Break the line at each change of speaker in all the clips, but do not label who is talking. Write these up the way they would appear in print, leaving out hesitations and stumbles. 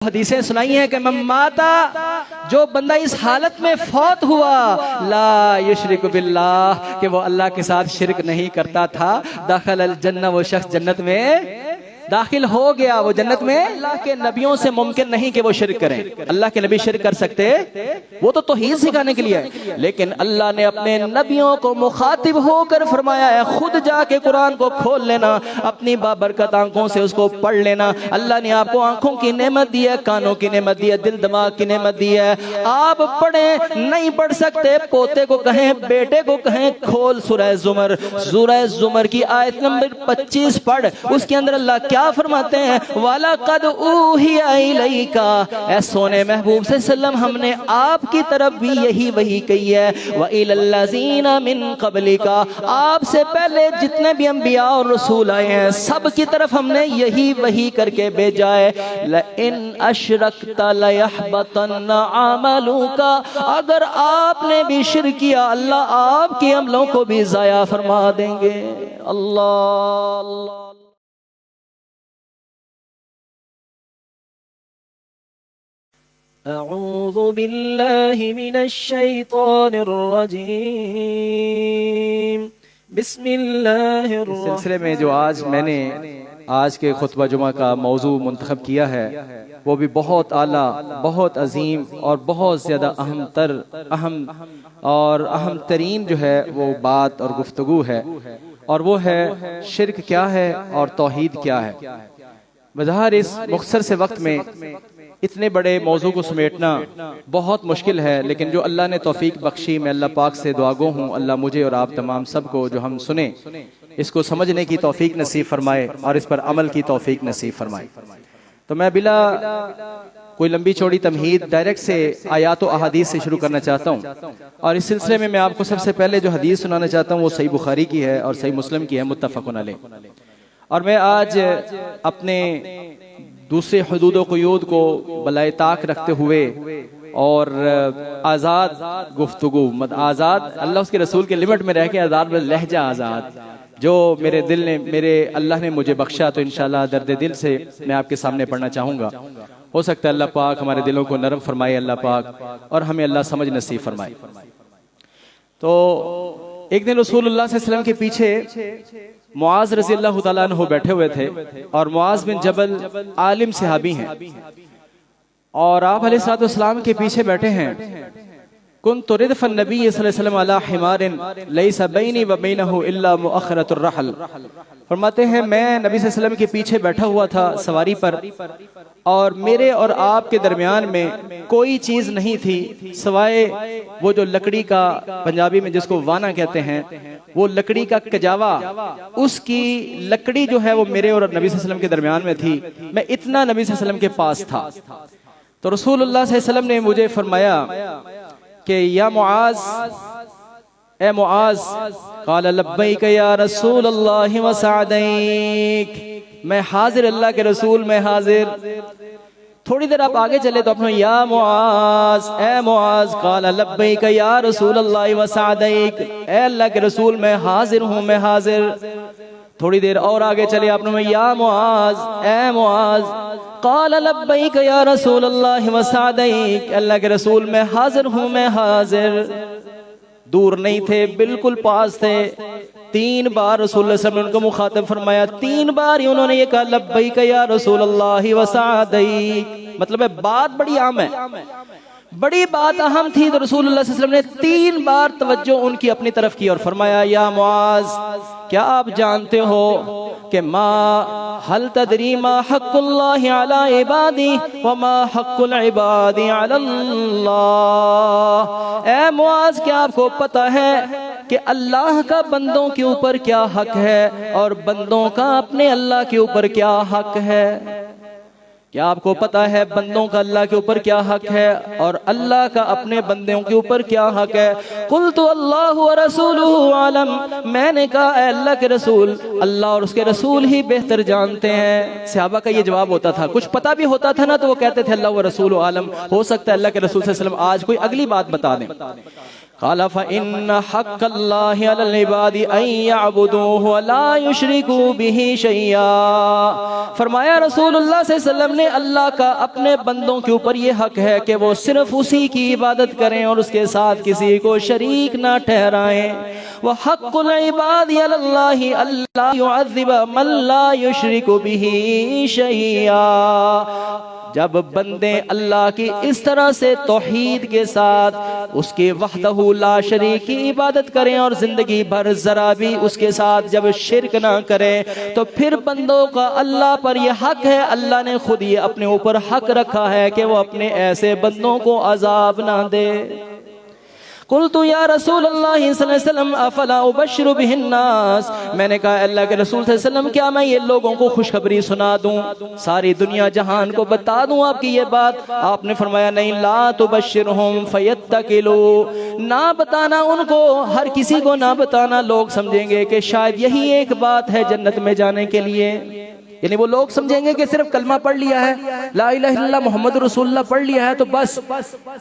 حدیثیں سنائی ہیں کہ من ماتا، جو بندہ اس حالت میں فوت ہوا، لا یشرک باللہ، کہ وہ اللہ کے ساتھ شرک نہیں کرتا تھا، دخل الجنہ، وہ شخص جنت میں داخل ہو گیا، وہ جنت میں۔ اللہ کے نبیوں سے ممکن نہیں کہ وہ شرک کریں، اللہ کے نبی شرک کر سکتے؟ وہ تو توحید سکھانے کے لیے ہے، لیکن اللہ نے اپنے نبیوں کو مخاطب ہو کر فرمایا ہے خود جا کے قرآن کو کھول لینا، اپنی بابرکت آنکھوں سے اس کو پڑھ لینا۔ اللہ نے آپ کو آنکھوں کی نعمت دی ہے، کانوں کی نعمت دی ہے، دل دماغ کی نعمت دی ہے، آپ پڑھیں، نہیں پڑھ سکتے پوتے کو کہیں، بیٹے کو کہیں کھول سورہ زمر، سورہ زمر کی آیت نمبر 25 پڑھ، اس کے اندر اللہ کیا فرماتے ہیں؟ وَلَقَدْ أُوحِيَ إِلَيْكَ، اے سونے محبوب صلی اللہ علیہ وسلم، ہم نے آپ کی طرف بھی یہی وحی کہی ہے، وَإِلَى الَّذِينَ مِن قَبْلِكَ، آپ سے پہلے جتنے بھی انبیاء اور رسول آئے ہیں سب کی طرف ہم نے یہی وحی کر کے بھیجا ہے، لَإِنْ أَشْرَكْتَ لَيَحْبَطَنَّ عَمَلُكَ، اگر آپ نے بھی شرک کیا اللہ آپ کے عملوں کو بھی ضائع فرما دیں گے۔ اللہ
اعوذ باللہ من الشیطان الرجیم، بسم اللہ
اس
الرحمن۔
سلسلے میں جو آج میں نے آج کے خطبہ جمعہ کا موضوع منتخب کیا ہے وہ بھی بہت اعلیٰ، بہت عظیم اور بہت زیادہ اہم ترین جو ہے وہ بات اور گفتگو ہے، اور وہ ہے شرک کیا ہے اور توحید کیا ہے۔ بظاہر اس مختصر سے وقت میں اتنے بڑے موضوع کو سمیٹنا بہت مشکل ہے، لیکن جو اللہ نے توفیق بخشی، میں اللہ پاک سے دعا گو ہوں اللہ مجھے اور آپ تمام سب کو جو ہم سنیں اس کو سمجھنے کی توفیق نصیب فرمائے اور اس پر عمل کی توفیق نصیب فرمائے۔ تو میں بلا کوئی لمبی چوڑی تمہید ڈائریکٹ سے آیات و احادیث سے شروع کرنا چاہتا ہوں، اور اس سلسلے میں آپ کو سب سے پہلے جو حدیث سنانا چاہتا ہوں وہ صحیح بخاری کی ہے اور صحیح مسلم کی ہے، متفق علیہ۔ اور میں آج اپنے دوسرے حدود و قیود کو بالائے طاق رکھتے ہوئے اور آزاد گفتگو، آزاد اللہ اس کے رسول کے لمٹ میں رہ کے آزاد میں لہجہ آزاد جو میرے دل نے اللہ نے مجھے بخشا، تو انشاءاللہ درد دل سے میں آپ کے سامنے پڑھنا چاہوں گا۔ ہو سکتا ہے اللہ پاک ہمارے دلوں کو نرم فرمائے اللہ پاک، اور ہمیں اللہ سمجھ نصیب فرمائے۔ تو ایک دن رسول اللہ صلی اللہ علیہ وسلم کے پیچھے معاذ رضی اللہ تعالیٰ عنہ بیٹھے ہوئے تھے، اور معاذ بن جبل عالم صحابی ہیں، اور آپ علیہ السلام کے پیچھے بیٹھے ہیں۔ كنت ردف النبی صلی اللہ علیہ وسلم علی حمار لیس بینی و بینہ الا مؤخرۃ الرحل، فرماتے ہیں میں نبی صلی اللہ علیہ وسلم کے پیچھے بیٹھا ہوا تھا سواری پر، اور میرے اور آپ کے درمیان میں کوئی چیز نہیں تھی سوائے وہ جو لکڑی کا، پنجابی میں جس کو وانا کہتے ہیں، وہ لکڑی کا کجاوا، اس کی لکڑی جو ہے وہ میرے اور نبی صلی اللہ علیہ وسلم کے درمیان میں تھی، میں اتنا نبی صلی اللہ علیہ وسلم کے پاس تھا۔ تو رسول اللہ صلی اللہ علیہ وسلم نے مجھے فرمایا کہ یا معاذ، اے معاذ، قال لبیک یا رسول اللہ وسعدیک، میں حاضر اللہ کے رسول، میں حاضر۔ تھوڑی دیر آپ آگے چلے تو اپنا یا معاذ، اے معاذ، قال لبیک یا رسول اللہ وسعدیک، اے اللہ کے رسول میں حاضر ہوں، میں حاضر۔ تھوڑی دیر اور آگے چلے آپ نے یا معاذ، اے معاذ، قال لبیک یا رسول اللہ وسعدیک، اللہ کے رسول میں حاضر ہوں، میں حاضر۔ دور نہیں تھے، بالکل پاس تھے۔ 3 بار رسول اللہ صلی اللہ علیہ وسلم نے ان کو مخاطب فرمایا، 3 بار ہی انہوں نے یہ کہا لبیک یا رسول اللہ وسعدیک، مطلب ہے بات بڑی عام ہے، بڑی بات اہم تھی، تو رسول اللہ صلی اللہ علیہ وسلم نے 3 بار توجہ ان کی اپنی طرف کی اور فرمایا یا معاذ، کیا آپ جانتے ہو کہ حل تدری ما حق اللہ علی عبادی وما حق العباد علی اللہ، اے معاذ کیا آپ کو پتہ ہے کہ اللہ کا بندوں کے اوپر کیا حق ہے اور بندوں کا اپنے اللہ کے اوپر کیا حق ہے؟ کیا آپ کو پتا ہے بندوں کا اللہ کے اوپر کیا حق ہے اور اللہ کا اپنے بندوں کے اوپر کیا حق ہے؟ قلت اللہ ورسولہ عالم، میں نے کہا اے اللہ کے رسول، اللہ اور اس کے رسول ہی بہتر جانتے ہیں۔ صحابہ کا یہ جواب ہوتا تھا، کچھ پتا بھی ہوتا تھا نا تو وہ کہتے تھے اللہ ورسولہ عالم، ہو سکتا ہے اللہ کے رسول صلی اللہ علیہ وسلم آج کوئی اگلی بات بتا دیں۔ قال فإن حق الله على العباد أن يعبدوه ولا يشركوا به شيئا. فرمایا رسول اللہ صلی اللہ علیہ وسلم نے اللہ کا اپنے بندوں کے اوپر یہ حق ہے کہ وہ صرف اسی کی عبادت کریں اور اس کے ساتھ کسی کو شریک نہ ٹھہرائیں. وحق العباد على الله ألا يعذب من لا يشرك به شيئا. جب بندے اللہ کی اس طرح سے توحید کے ساتھ اس کے وحدہ لا شریک کی عبادت کریں اور زندگی بھر ذرا بھی اس کے ساتھ جب شرک نہ کریں تو پھر بندوں کا اللہ پر یہ حق ہے. اللہ نے خود یہ اپنے اوپر حق رکھا ہے کہ وہ اپنے ایسے بندوں کو عذاب نہ دے. قلت یا رسول اللہ صلی اللہ علیہ وسلم افلا ابشر به الناس. میں نے کہا اللہ کے رسول صلی اللہ علیہ وسلم کیا میں یہ لوگوں کو خوشخبری سنا دوں, ساری دنیا جہان کو بتا دوں آپ کی یہ بات؟ آپ نے فرمایا نہیں, لا تبشرهم فیتکلوا. نہ بتانا ان کو, ہر کسی کو نہ بتانا. لوگ سمجھیں گے کہ شاید یہی ایک بات ہے جنت میں جانے کے لیے. یعنی وہ لوگ سمجھیں گے کہ صرف کلمہ پڑھ لیا ہے, لا الہ الا اللہ محمد رسول اللہ پڑھ لیا ہے تو بس,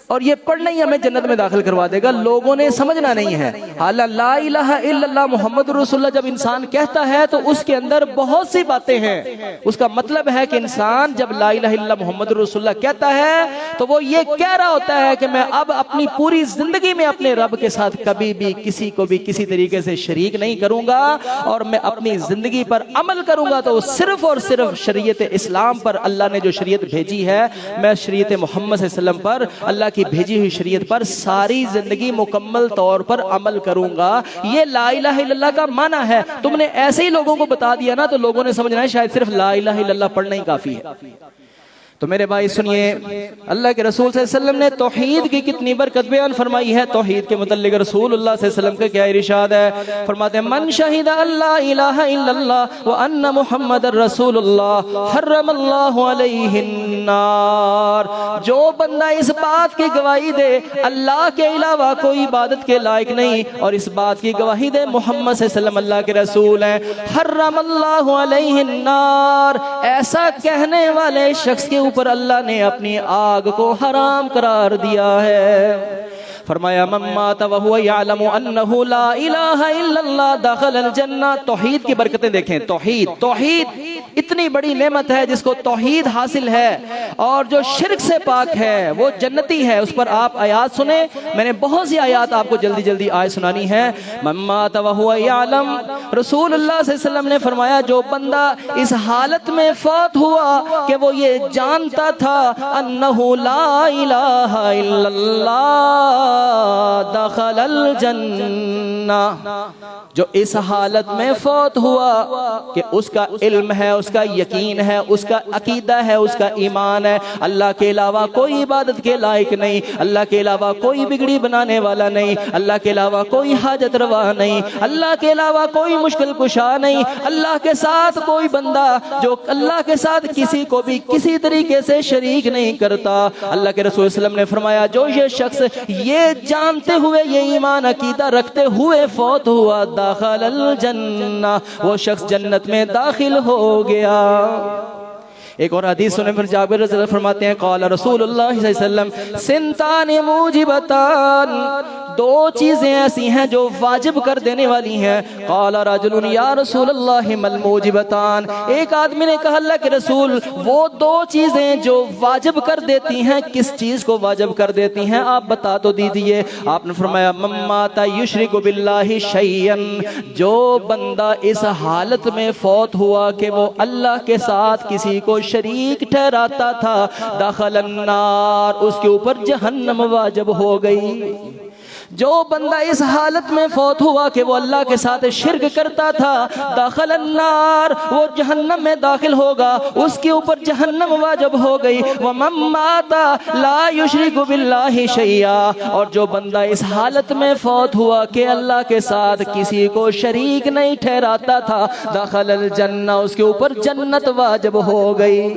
اور یہ پڑھنا ہی ہمیں جنت میں داخل کروا دے گا. لوگوں نے سمجھنا نہیں ہے. حالانکہ لا الہ الا اللہ محمد رسول اللہ جب انسان کہتا ہے تو اس کے اندر بہت سی باتیں ہیں. اس کا مطلب ہے کہ انسان جب لا الہ الا اللہ محمد رسول اللہ کہتا ہے تو وہ یہ کہہ رہا ہوتا ہے کہ میں اب اپنی پوری زندگی میں اپنے رب کے ساتھ کبھی بھی کسی کو بھی کسی طریقے سے شریک نہیں کروں گا, اور میں اپنی زندگی پر عمل کروں گا تو صرف اور صرف شریعت اسلام پر. اللہ نے جو شریعت بھیجی ہے میں شریعت محمد صلی اللہ علیہ وسلم پر, اللہ کی بھیجی ہوئی شریعت پر ساری زندگی مکمل طور پر عمل کروں گا. یہ لا الہ الا اللہ کا معنی ہے. تم نے ایسے ہی لوگوں کو بتا دیا نا تو لوگوں نے سمجھنا ہے شاید صرف لا الہ الا اللہ پڑھنا ہی کافی ہے. تو میرے بھائی سنیے, اللہ کے رسول صلی اللہ علیہ وسلم نے توحید کی کتنی برکت بیان فرمائی ہے. توحید کے متعلق رسول اللہ صلی اللہ علیہ وسلم کا کیا ارشاد ہے؟ فرماتے ہیں من شہد اللہ الہ الا اللہ وان محمد رسول اللہ حرم اللہ علیہ النار. جو بندہ اس بات کی گواہی دے اللہ کے علاوہ کوئی عبادت کے لائق نہیں اور اس بات کی گواہی دے محمد صلی اللہ علیہ وسلم اللہ کے رسول ہیں, حرم اللہ علیہ النار. ایسا کہنے والے شخص کے اوپر اللہ نے اپنی آگ کو حرام قرار دیا ہے. فرمایا من مات وهو يعلم انه لا الہ الا اللہ دخل الجنہ. توحید کی برکتیں دیکھیں. توحید اتنی بڑی نعمت ہے جس کو توحید حاصل ہے اور جو شرک سے پاک ہے وہ جنتی ہے. اس پر آپ آیات سنیں, میں نے بہت سی آیات آپ کو جلدی جلدی آیت سنانی ہے. من مات وهو يعلم, رسول اللہ صلی اللہ علیہ وسلم نے فرمایا جو بندہ اس حالت میں فوت ہوا کہ وہ یہ جانتا تھا انہ لا الہ الا اللہ دخل الجنہ, جو اس حالت میں فوت ہوا کہ اس کا علم ہے, اس کا یقین ہے, اس کا عقیدہ ہے, اس کا ایمان ہے اللہ کے علاوہ کوئی عبادت کے لائق نہیں, اللہ کے علاوہ کوئی بگڑی بنانے والا نہیں, اللہ کے علاوہ کوئی حاجت روا نہیں, اللہ کے علاوہ کوئی مشکل کشا نہیں, اللہ کے ساتھ کوئی بندہ جو اللہ کے ساتھ کسی کو بھی کسی طریقے سے شریک نہیں کرتا. اللہ کے رسول صلی اللہ علیہ وسلم نے فرمایا جو یہ شخص یہ جانتے ہوئے یہ ایمان عقیدہ رکھتے ہوئے فوت ہوا داخل الجنہ, وہ شخص جنت میں داخل ہو گیا. ایک اور حدیث سنیں پھر جابر رضی اللہ فرماتے ہیں قال رسول اللہ صلی اللہ علیہ وسلم سنتان موجبتان, دو چیزیں ایسی ہیں جو واجب کر دینے والی ہیں. قال رجل یا رسول اللہ مل موجبتان, ایک آدمی نے کہا اللہ کے رسول وہ دو چیزیں جو واجب کر دیتی ہیں کس چیز کو واجب کر دیتی ہیں آپ بتا تو دیجئے. آپ نے فرمایا من مات یشرک باللہ شیئا, جو بندہ اس حالت میں فوت ہوا کہ وہ اللہ کے ساتھ کسی کو شریک ٹھہراتا تھا داخل النار, اس کے اوپر جہنم واجب ہو گئی. جو بندہ اس حالت میں فوت ہوا کہ وہ اللہ کے ساتھ شرک کرتا تھا داخل النار, وہ جہنم میں داخل ہوگا, اس کے اوپر جہنم واجب ہو گئی. ومن مات لا یشرک باللہ شیئا, اور جو بندہ اس حالت میں فوت ہوا کہ اللہ کے ساتھ کسی کو شریک نہیں ٹھہراتا تھا داخل الجنہ, اس کے اوپر جنت واجب ہو گئی.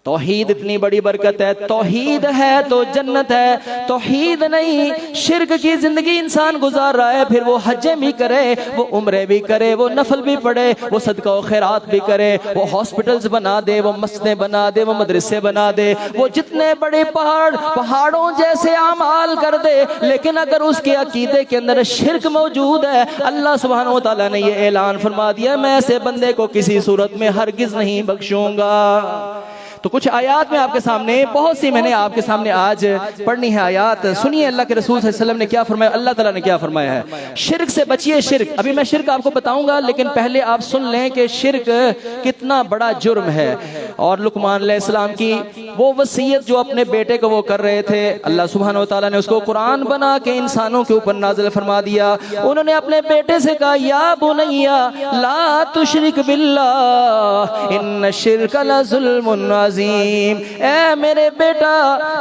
توحید اتنی بڑی برکت ہے، توحید ہے تو جنت ہے، توحید نہیں شرک کی زندگی انسان گزار رہا ہے، پھر وہ حجیں بھی کرے، وہ عمرے بھی کرے، وہ نفل بھی پڑھے، وہ صدقہ و خیرات بھی کرے، وہ ہاسپٹلز بنا دے، وہ مسجدیں بنا دے، وہ مدرسے بنا دے، وہ جتنے بڑے پہاڑوں جیسے اعمال کر دے، لیکن اگر اس کے عقیدے کے اندر شرک موجود ہے، اللہ سبحانہ و تعالیٰ نے یہ اعلان فرما دیا میں ایسے بندے کو کسی صورت میں ہرگز نہیں بخشوں گا۔ تو کچھ آیات میں آپ کے سامنے، بہت سی میں نے آپ کے سامنے آج پڑھنی ہے آیات، سنیے اللہ کے رسول صلی اللہ علیہ وسلم نے کیا فرمایا، اللہ تعالیٰ نے کیا فرمایا ہے۔ شرک سے بچیے، شرک، ابھی میں شرک آپ کو بتاؤں گا، لیکن پہلے آپ سن لیں کہ شرک کتنا بڑا جرم ہے۔ اور لقمان علیہ السلام کی وہ وصیت جو اپنے بیٹے کو وہ کر رہے تھے، اللہ سبحانہ و تعالیٰ نے اس کو قرآن بنا کے انسانوں کے اوپر نازل فرما دیا۔ انہوں نے اپنے بیٹے سے کہا یا بنیا لا تشرک باللہ ان الشرک لظلم عظیم، اے میرے بیٹا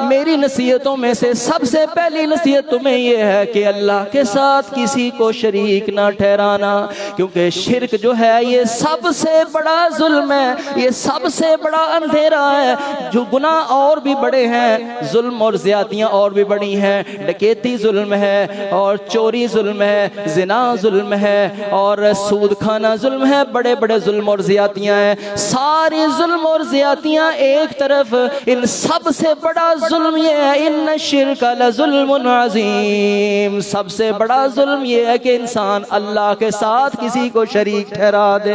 میری نصیحتوں میں سے سب سے پہلی نصیحت تمہیں یہ ہے کہ اللہ کے ساتھ کسی کو شریک نہ ٹھہرانا، کیونکہ شرک جو ہے یہ سب سے بڑا ظلم ہے، یہ سب سے بڑا اندھیرا ہے۔ جو گناہ اور بھی بڑے ہیں، ظلم اور زیادتیاں اور بھی بڑی ہیں، ڈکیتی ظلم ہے، اور چوری ظلم ہے، زنا ظلم ہے، اور سود کھانا ظلم ہے، بڑے بڑے ظلم اور زیادتیاں ہیں۔ ساری ظلم اور زیادتیاں ایک طرف، ان سب سے بڑا ظلم یہ ہے ان الشرک لظلم عظیم، سب سے بڑا ظلم یہ ہے کہ انسان اللہ کے ساتھ کسی کو شریک ٹھہرا دے۔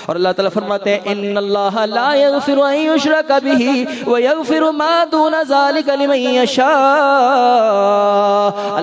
اور اللہ تعالیٰ فرماتے ہیں ان اللہ لا یغفر ان یشرک بہ ویغفر ما دون ذلک لمن یشاء،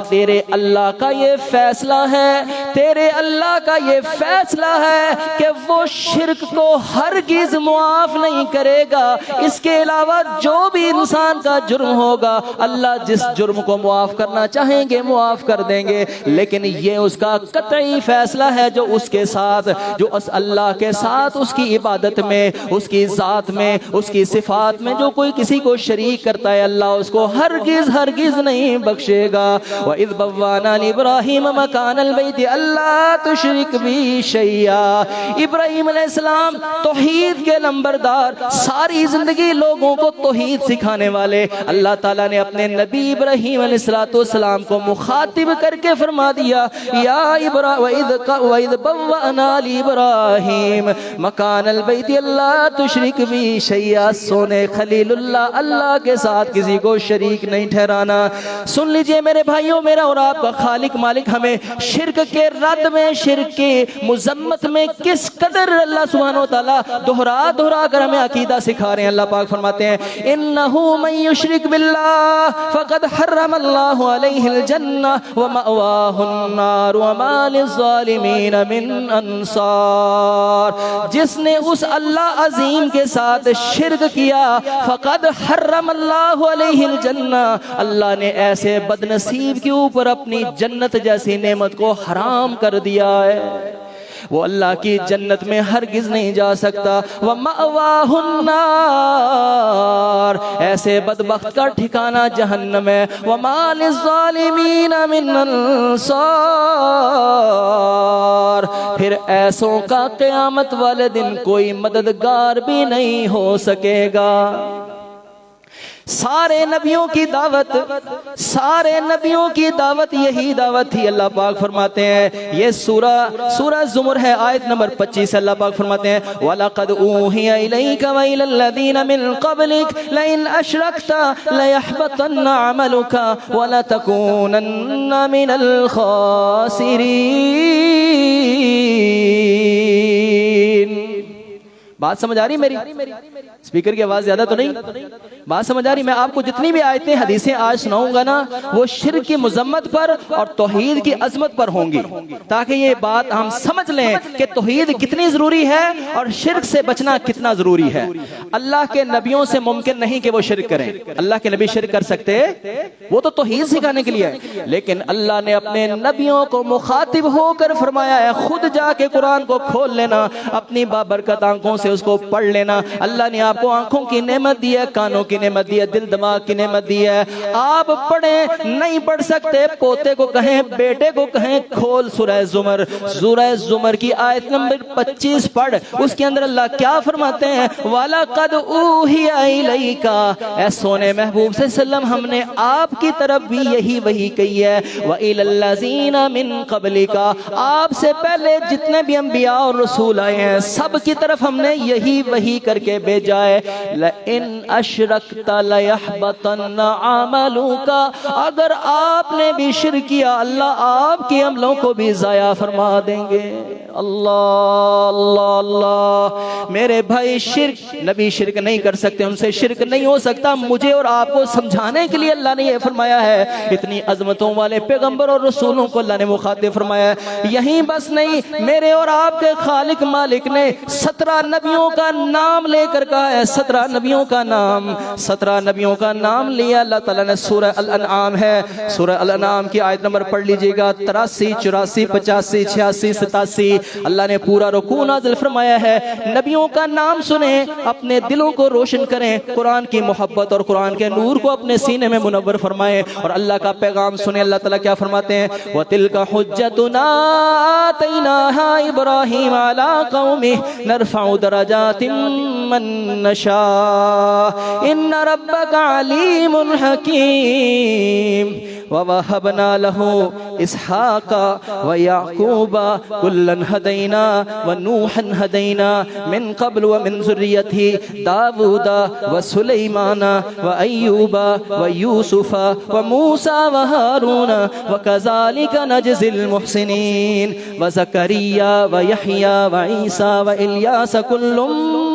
تیرے اللہ کا یہ فیصلہ ہے، تیرے اللہ کا یہ فیصلہ ہے کہ وہ شرک کو ہرگز معاف نہیں کرے گا، اس کے علاوہ جو بھی انسان کا جرم ہوگا اللہ جس جرم کو معاف کرنا چاہیں گے معاف کر دیں گے، لیکن یہ اس کا قطعی فیصلہ ہے جو اس کے ساتھ، جو اس اللہ کے ساتھ اس کی عبادت میں، اس کی ذات میں، اس کی صفات میں جو کوئی کسی کو شریک کرتا ہے اللہ اس کو ہرگز ہرگز نہیں بخشے گا۔ وَإِذْ بَوَّأْنَا لِإِبْرَاهِيمَ مَكَانَ الْبَيْتِ أَلَّا تُشْرِكْ بِي شَيْئًا، ابراہیم علیہ السلام توحید کے نمبردار، ساری زندگی لوگوں کو توحید سکھانے والے، اللہ تعالیٰ نے اپنے نبی ابراہیم علیہ السلام کو مخاطب کر کے فرما دیا یا وَإِذْ بَوَّأْنَا لِإِبْرَاهِيمَ مَكَانَ الْبَيْتِ أَلَّا تُشْرِكْ بِي شَيْئًا، سونے خلیل اللہ، اللہ کے ساتھ کسی کو شریک نہیں ٹھہرانا۔ سن لیجئے میرے بھائیوں، میرا اور آپ کا خالق مالک ہمیں شرک کے رد میں، شرک کی مذمت میں کس قدر اللہ سبحانہ و تعالیٰ دہرا دہرا کر ہمیں عقیدہ سکھا رہے ہیں۔ اللہ پاک فرماتے ہیں انہ من یشرک باللہ فقد حرم اللہ علیہ الجنہ ومأواہ النار وما للظالمین من انصار، جس نے اس اللہ عظیم کے ساتھ شرک کیا فقد حرم اللہ علیہ الجنہ، اللہ نے ایسے بد نصیب کے اوپر اپنی جنت جیسی نعمت کو حرام کر دیا ہے، وہ اللہ کی جنت میں ہرگز نہیں جا سکتا۔ وَمَأْوَاهُ النَّارِ، ایسے بدبخت کا ٹھکانہ جہنم ہے۔ وَمَا لِلظَّالِمِينَ مِنْ أَنصَارٍ، پھر ایسوں کا قیامت والے دن کوئی مددگار بھی نہیں ہو سکے گا۔ سارے نبیوں کی دعوت، سارے نبیوں کی دعوت یہی دعوت تھی۔ اللہ پاک فرماتے ہیں، یہ سورہ زمر ہے، آیت نمبر 25، اللہ پاک فرماتے ہیں وَلَقَدْ أُوحِيَ إِلَيْكَ وَإِلَى الَّذِينَ مِن قَبْلِكَ لَئِنْ أَشْرَكْتَ لَيَحْبَطَنَّ عَمَلُكَ وَلَتَكُونَنَّ مِنَ الْخَاسِرِينَ۔ بات سمجھ آ رہی میری؟ اسپیکر کی آواز زیادہ تو نہیں؟ بات سمجھ آ رہی؟ میں آپ کو جتنی بھی آیتیں حدیثیں آج سناؤں گا نا وہ شرک کی مذمت پر اور توحید کی عظمت پر ہوں گی، تاکہ یہ بات ہم سمجھ لیں کہ توحید کتنی ضروری ہے اور شرک سے بچنا کتنا ضروری ہے۔ اللہ کے نبیوں سے ممکن نہیں کہ وہ شرک کریں، اللہ کے نبی شرک کر سکتے، وہ تو توحید سکھانے کے لیے ہے، لیکن اللہ نے اپنے نبیوں کو مخاطب ہو کر فرمایا ہے خود جا کے قرآن کو کھول لینا، اپنی بابرکت آنکھوں سے اس کو پڑھ لینا۔ اللہ نے آپ کو آنکھوں کی نعمت دی ہے، کانوں کی کی نعمت دی ہے، دل دماغ کی نعمت دی ہے. آپ پڑھیں نہیں پڑھ سکتے، پوتے کو کہیں، بیٹے کو کہیں، کھول سورہ زمر. سورہ زمر کی آیت نمبر 25 پڑھ. اس کے اندر اللہ کیا فرماتے ہیں؟ وَلَقَدْ أُوحِيَ إِلَيْكَ، اے سونے محبوب صلی اللہ علیہ وسلم ہم نے آپ کی طرف بھی یہی وحی کہی ہے. وَإِلَى الَّذِينَ مِن قَبْلِكَ، آپ سے پہلے جتنے بھی انبیاء اور رسول آئے ہیں سب کی طرف ہم نے یہی وحی کر کے بھیجا ہے. لَإِنْ أَشْرَكْتَ لَيَحْبَطَنَّ عَمَلُكَ، اگر آپ نے بھی شرک کیا اللہ آپ کے عملوں کو بھی ضائع فرما دیں گے. اللہ اللہ اللہ میرے بھائی، شرک نبی شرک نہیں کر سکتے، ان سے شرک نہیں ہو سکتا. مجھے اور آپ کو سمجھانے کے لیے اللہ نے یہ فرمایا ہے. اتنی عظمتوں والے پیغمبر اور رسولوں کو اللہ نے مخاطب فرمایا ہے. یہیں بس نہیں، میرے اور آپ کے خالق مالک نے 17 نبیوں کا نام لے کر کہا ہے. 17 نبیوں کا نام، 17 نبیوں کا نام لیا اللہ تعالیٰ نے. سورہ الانعام ہے، سورہ الانعام کی آیت نمبر پڑھ لیجئے گا، 83 84 85 86 87. اللہ نے پورا رکوع نازل فرمایا ہے. نبیوں کا نام سنیں، اپنے دلوں کو روشن کریں، قرآن کی محبت اور قرآن کے نور کو اپنے سینے میں منور فرمائیں اور اللہ کا پیغام سنیں. اللہ تعالیٰ کیا فرماتے ہیں؟ وَتِلْكَ حُجَّتُنَا آتَيْنَاهَا إِبْرَاهِيمَ عَلَىٰ قَوْمِهِ نَرْفَعُ دَرَجَاتٍ مَّن نَّشَاءُ إِنَّ رَبَّكَ عَلِيمٌ حَكِيمٌ. وَوَهَبْنَا لَهُ إِسْحَاقَ وَيَعْقُوبَ كُلًّا هَدَيْنَا وَنُوحًا هَدَيْنَا مِن قَبْلُ وَمِن ذُرِّيَّتِهِ دَاوُودَ وَسُلَيْمَانَ وَأَيُّوبَ وَيُوسُفَ وَمُوسَى وَهَارُونَ وَكَذَلِكَ نَجْزِي الْمُحْسِنِينَ وَزَكَرِيَّا وَيَحْيَىٰ وَعِيسَىٰ وَإِلْيَاسَ كُلٌّ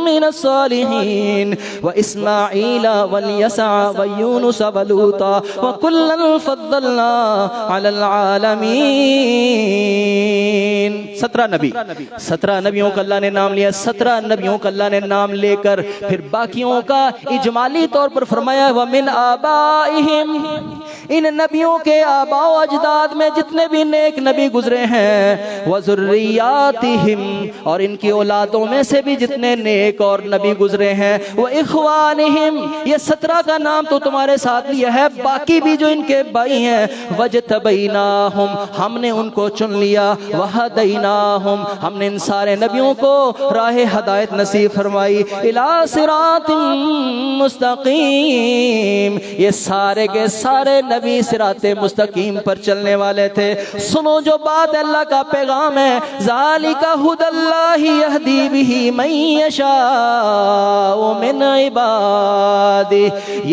مِّنَ الصَّالِحِينَ وَإِسْمَاعِيلَ وَالْيَسَعَ وَيُونُسَ وَلُوطًا وَكُلًّا فَضَّلْنَا عَلَى الْعَالَمِينَ. 17 نبی، 17 نبیوں کا اللہ نے نام لیا. 17 نبیوں کا اللہ نے نام لے کر پھر باقیوں کا اجمالی طور پر فرمایا وَمِنْ آبَائِهِمْ، ان نبیوں کے آباء و اجداد میں جتنے بھی نیک نبی گزرے ہیں، وَذُرِّيَّاتِهِمْ، اور ان کی اولادوں میں سے بھی جتنے نیک اور نبی گزرے ہیں، وَإِخْوَانِهِمْ، یہ 17 کا نام تو تمہارے ساتھ لیا ہے، باقی بھی جو ان کے بھائی ہیں، وَجْتَبَيْنَاهُمْ، ہم نے ان کو چن لیا، وَهَدَيْنَاهُمْ، ہم نے ان سارے نبیوں کو راہ ہدایت نصیب فرمائی، إِلَىٰ صِرَاطٍ مُسْتَقِيمٍ، یہ سارے کے سارے نبی صراط مستقیم پر چلنے والے تھے. سنو جو بات اللہ کا پیغام ہے، ذَلِكَ هُدَى اللَّهِ يَهْدِي بِهِ مَن يَشَاءُ مِنْ عِبَادِهِ،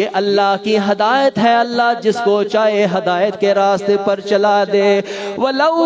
یہ اللہ کی ہدایت ہے، اللہ جس کو چاہے ہدایت کے راستے پر چلا دے. وَلَوْ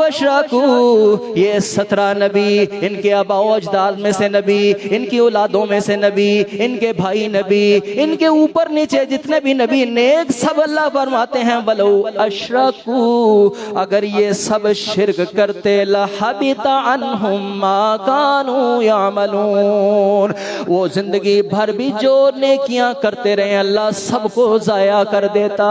أَشْرَكُوا، یہ 17 نبی، ان کے آباء و اجداد میں سے نبی، ان کی اولادوں میں سے نبی، ان کے بھائی نبی، ان کے اوپر نیچے جتنے بھی نبی نیک، سب اللہ فرماتے ہیں وَلَوْ أَشْرَكُوا، اگر یہ سب شرک کرتے لَحَبِطَ عَنْهُمْ مَا كَانُوا يَعْمَلُونَ، وہ زندگی بھر بھی جو نیکیاں کرتے رہے اللہ سب کو ضائع کر دیتا.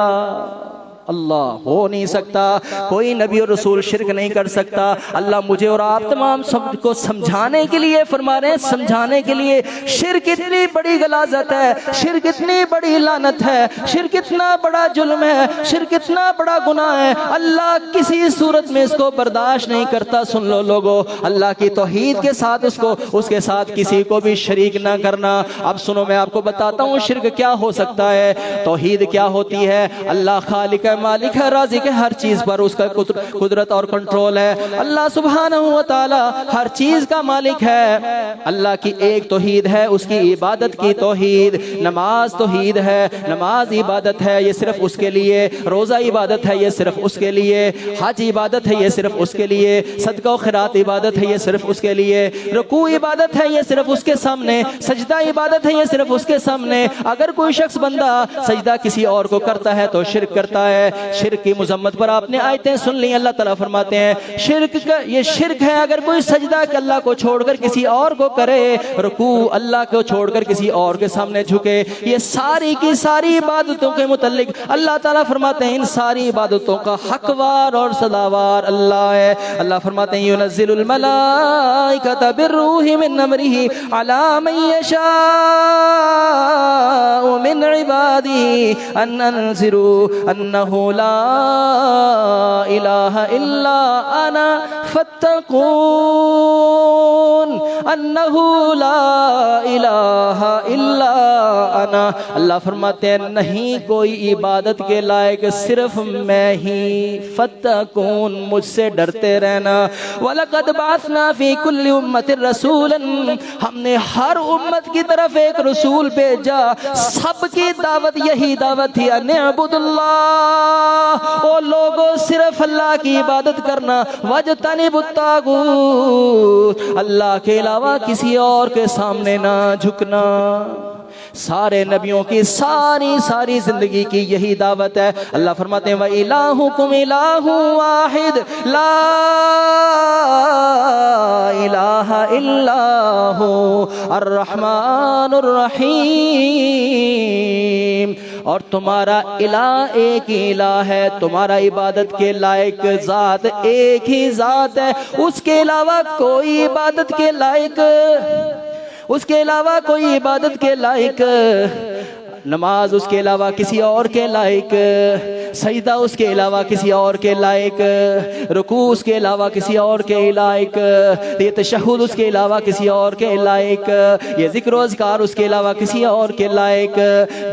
اللہ ہو نہیں سکتا، کوئی نبی اور رسول شرک نہیں کر سکتا. اللہ مجھے اور آپ تمام سب کو سمجھانے کے لیے فرما رہے ہیں، سمجھانے کے لیے. شرک اتنی بڑی غلاظت ہے، شرک اتنی بڑی لعنت ہے، شرک اتنا بڑا جرم ہے، شرک اتنا بڑا گناہ ہے، اللہ کسی صورت میں اس کو برداشت نہیں کرتا. سن لو لوگو، اللہ کی توحید کے ساتھ اس کے ساتھ کسی کو بھی شریک نہ کرنا. اب سنو میں آپ کو بتاتا ہوں شرک کیا ہو سکتا ہے، توحید کیا ہوتی ہے. اللہ خالق مالک ہے، رازق ہے، ہر چیز پر اس کا قدرت اور کنٹرول ہے. اللہ سبحانہ و تعالی ہر چیز کا مالک ہے. اللہ کی ایک توحید ہے، اس کی عبادت کی توحید. نماز توحید ہے، نماز عبادت ہے، یہ صرف اس کے لیے. روزہ عبادت ہے، یہ صرف اس کے لیے. حج عبادت ہے، یہ صرف اس کے لیے. صدقہ و خیرات عبادت ہے، یہ صرف اس کے لیے. رکوع عبادت ہے، یہ صرف اس کے سامنے. سجدہ عبادت ہے، یہ صرف اس کے سامنے. اگر کوئی شخص بندہ سجدہ کسی اور کو کرتا ہے تو شرک کرتا ہے. ہے۔ شرک کی مذمت پر آپ نے آیتیں سن لی۔ اللہ تعالیٰ فرماتے ہیں شرک کا یہ شرک ہے اگر کوئی سجدہ کہ اللہ کو چھوڑ کر کسی اور کو کرے، رکوع اللہ کو چھوڑ کر کسی اور کے سامنے جھکے، یہ ساری کی ساری عبادتوں کے متعلق اللہ تعالیٰ فرماتے ہیں ان ساری عبادتوں کا حقوار اور سزاوار اللہ ہے۔ اللہ فرماتے ہیں ينزل الملائکۃ بالروح من امرہ علی من یشاء من عبادہ ان انذروا انہ لا الہ الا انا فاتقون، انہ لا الہ الا انا۔ اللہ فرماتے ہیں نہیں کوئی عبادت کے لائق صرف میں ہی، فتقون مجھ سے ڈرتے رہنا۔ وَلَقَدْ بَعَثْنَا فِي كُلِّ أُمَّةٍ رَسُولًا، ہم نے ہر امت کی طرف ایک رسول بھیجا، سب کی دعوت یہی دعوت تھی ان اعبدوا اللہ، او لوگوں صرف اللہ کی عبادت کرنا، وَاجْتَنِبُوا الطَّاغُوتَ، اللہ کے علاوہ کسی اور کے سامنے نہ جھکنا۔ سارے نبیوں کی ساری زندگی کی یہی دعوت ہے۔ اللہ فرماتے ہیں وَإِلَٰهُكُمْ إِلَٰهٌ وَاحِدٌ لَا إِلَٰهَ إِلَّا هُوَ الرَّحْمَٰنُ الرَّحِيمُ، اور تمہارا الہ ایک ہی الہ ہے، تمہارا عبادت کے لائق ذات ایک ہی ذات ہے، اس کے علاوہ کوئی عبادت کے لائق، اس کے علاوہ کوئی عبادت کے لائق، نماز اس کے علاوہ کسی اور کے لائق، سجدہ اس کے علاوہ کسی اور کے لائق، رکوع اس کے علاوہ کسی اور کے لائق، یہ تشہد اس کے علاوہ کسی اور کے لائق، یہ ذکر و اذکار اس کے علاوہ کسی اور کے لائق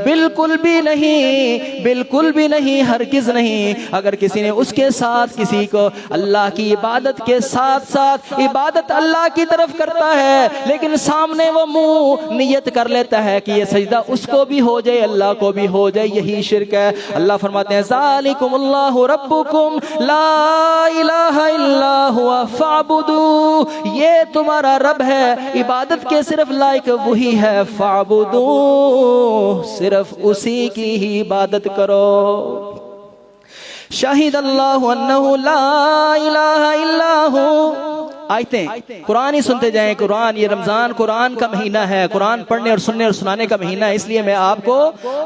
بالکل بھی نہیں، بالکل بھی نہیں، ہرگز نہیں۔ اگر کسی نے اس کے ساتھ کسی کو اللہ کی عبادت کے ساتھ ساتھ عبادت اللہ کی طرف کرتا ہے لیکن سامنے وہ منہ نیت کر لیتا ہے کہ یہ سجدہ اس کو بھی ہو جائے اللہ کو بھی ہو جائے، یہی شرک ہے۔ اللہ فرماتے ہیں ذالکم اللہ ربکم لا الہ الا ہوا فاعبدوا، یہ تمہارا رب ہے، عبادت کے صرف لائق وہی ہے، فاعبدوا، صرف اسی کی ہی عبادت کرو۔ شہید اللہ انہ لا الہ الا ہو۔ آیتیں قرآن ہی سنتے جائیں، قرآن، یہ رمضان قرآن کا مہینہ ہے، قرآن پڑھنے اور سننے اور سنانے کا مہینہ ہے، اس لیے میں آپ کو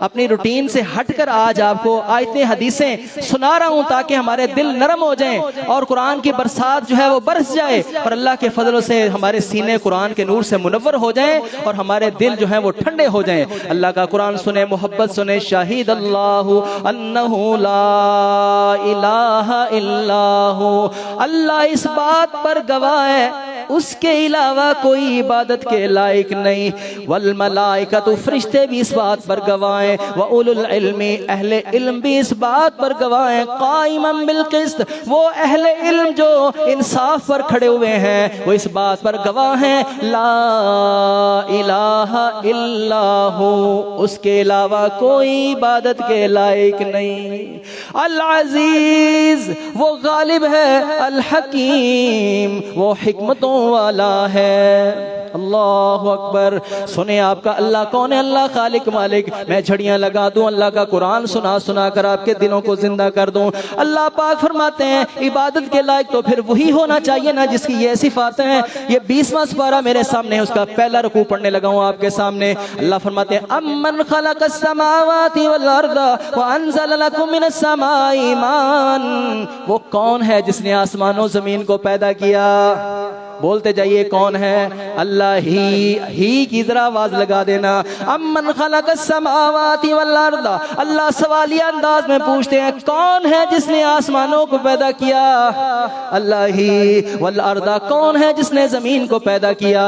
اپنی روٹین سے ہٹ کر آج آپ کو آیتیں حدیثیں سنا رہا ہوں تاکہ ہمارے دل نرم ہو جائیں اور قرآن کی برسات جو ہے وہ برس جائے اور اللہ کے فضل سے ہمارے سینے قرآن کے نور سے منور ہو جائیں اور ہمارے دل جو ہیں وہ ٹھنڈے ہو جائیں۔ اللہ کا قرآن سنیں، محبت سنیں۔ شاہد اللہ انہ لا الہ الا ہو، اللہ اس بات پر گواہ ہے اس کے علاوہ کوئی عبادت کے لائق نہیں۔ والملائکۃ، فرشتے بھی اس بات پر گواہ ہیں، واولو العلم، اہل علم بھی اس بات پر گواہ ہیں، قائما بالقسط، وہ اہل علم جو انصاف پر کھڑے ہوئے ہیں وہ اس بات پر گواہ ہیں لا الہ الا ہو، اس کے علاوہ کوئی عبادت کے لائق نہیں۔ العزیز، وہ غالب ہے، الحکیم، وہ حکمتوں والا ہے۔ اللہ اکبر۔ سنیں آپ کا اللہ کون ہے؟ اللہ خالق مالک۔ میں جھڑیاں لگا دوں، اللہ کا قرآن سنا سنا کر آپ کے دلوں کو زندہ کر دوں۔ اللہ پاک فرماتے ہیں عبادت کے لائق تو پھر وہی ہونا چاہیے نا جس کی یہ صفاتیں ہیں۔ یہ 20واں سپارہ میرے سامنے ہے، اس کا پہلا رکوع پڑھنے لگا ہوں آپ کے سامنے۔ اللہ فرماتے ہیں امن خلق السماوات والارض وانزل لكم من السماء ماء، وہ کون ہے جس نے آسمان و زمین کو پیدا کیا؟ بولتے جائیے کون ہے؟ اللہ ہی کی ذرا آواز لگا دینا۔ امن خلق السماوات والارض، اللہ سوالیہ انداز میں پوچھتے ہیں کون ہے جس نے آسمانوں کو پیدا کیا؟ اللہ ہی۔ والارض، کون ہے جس نے زمین کو پیدا کیا؟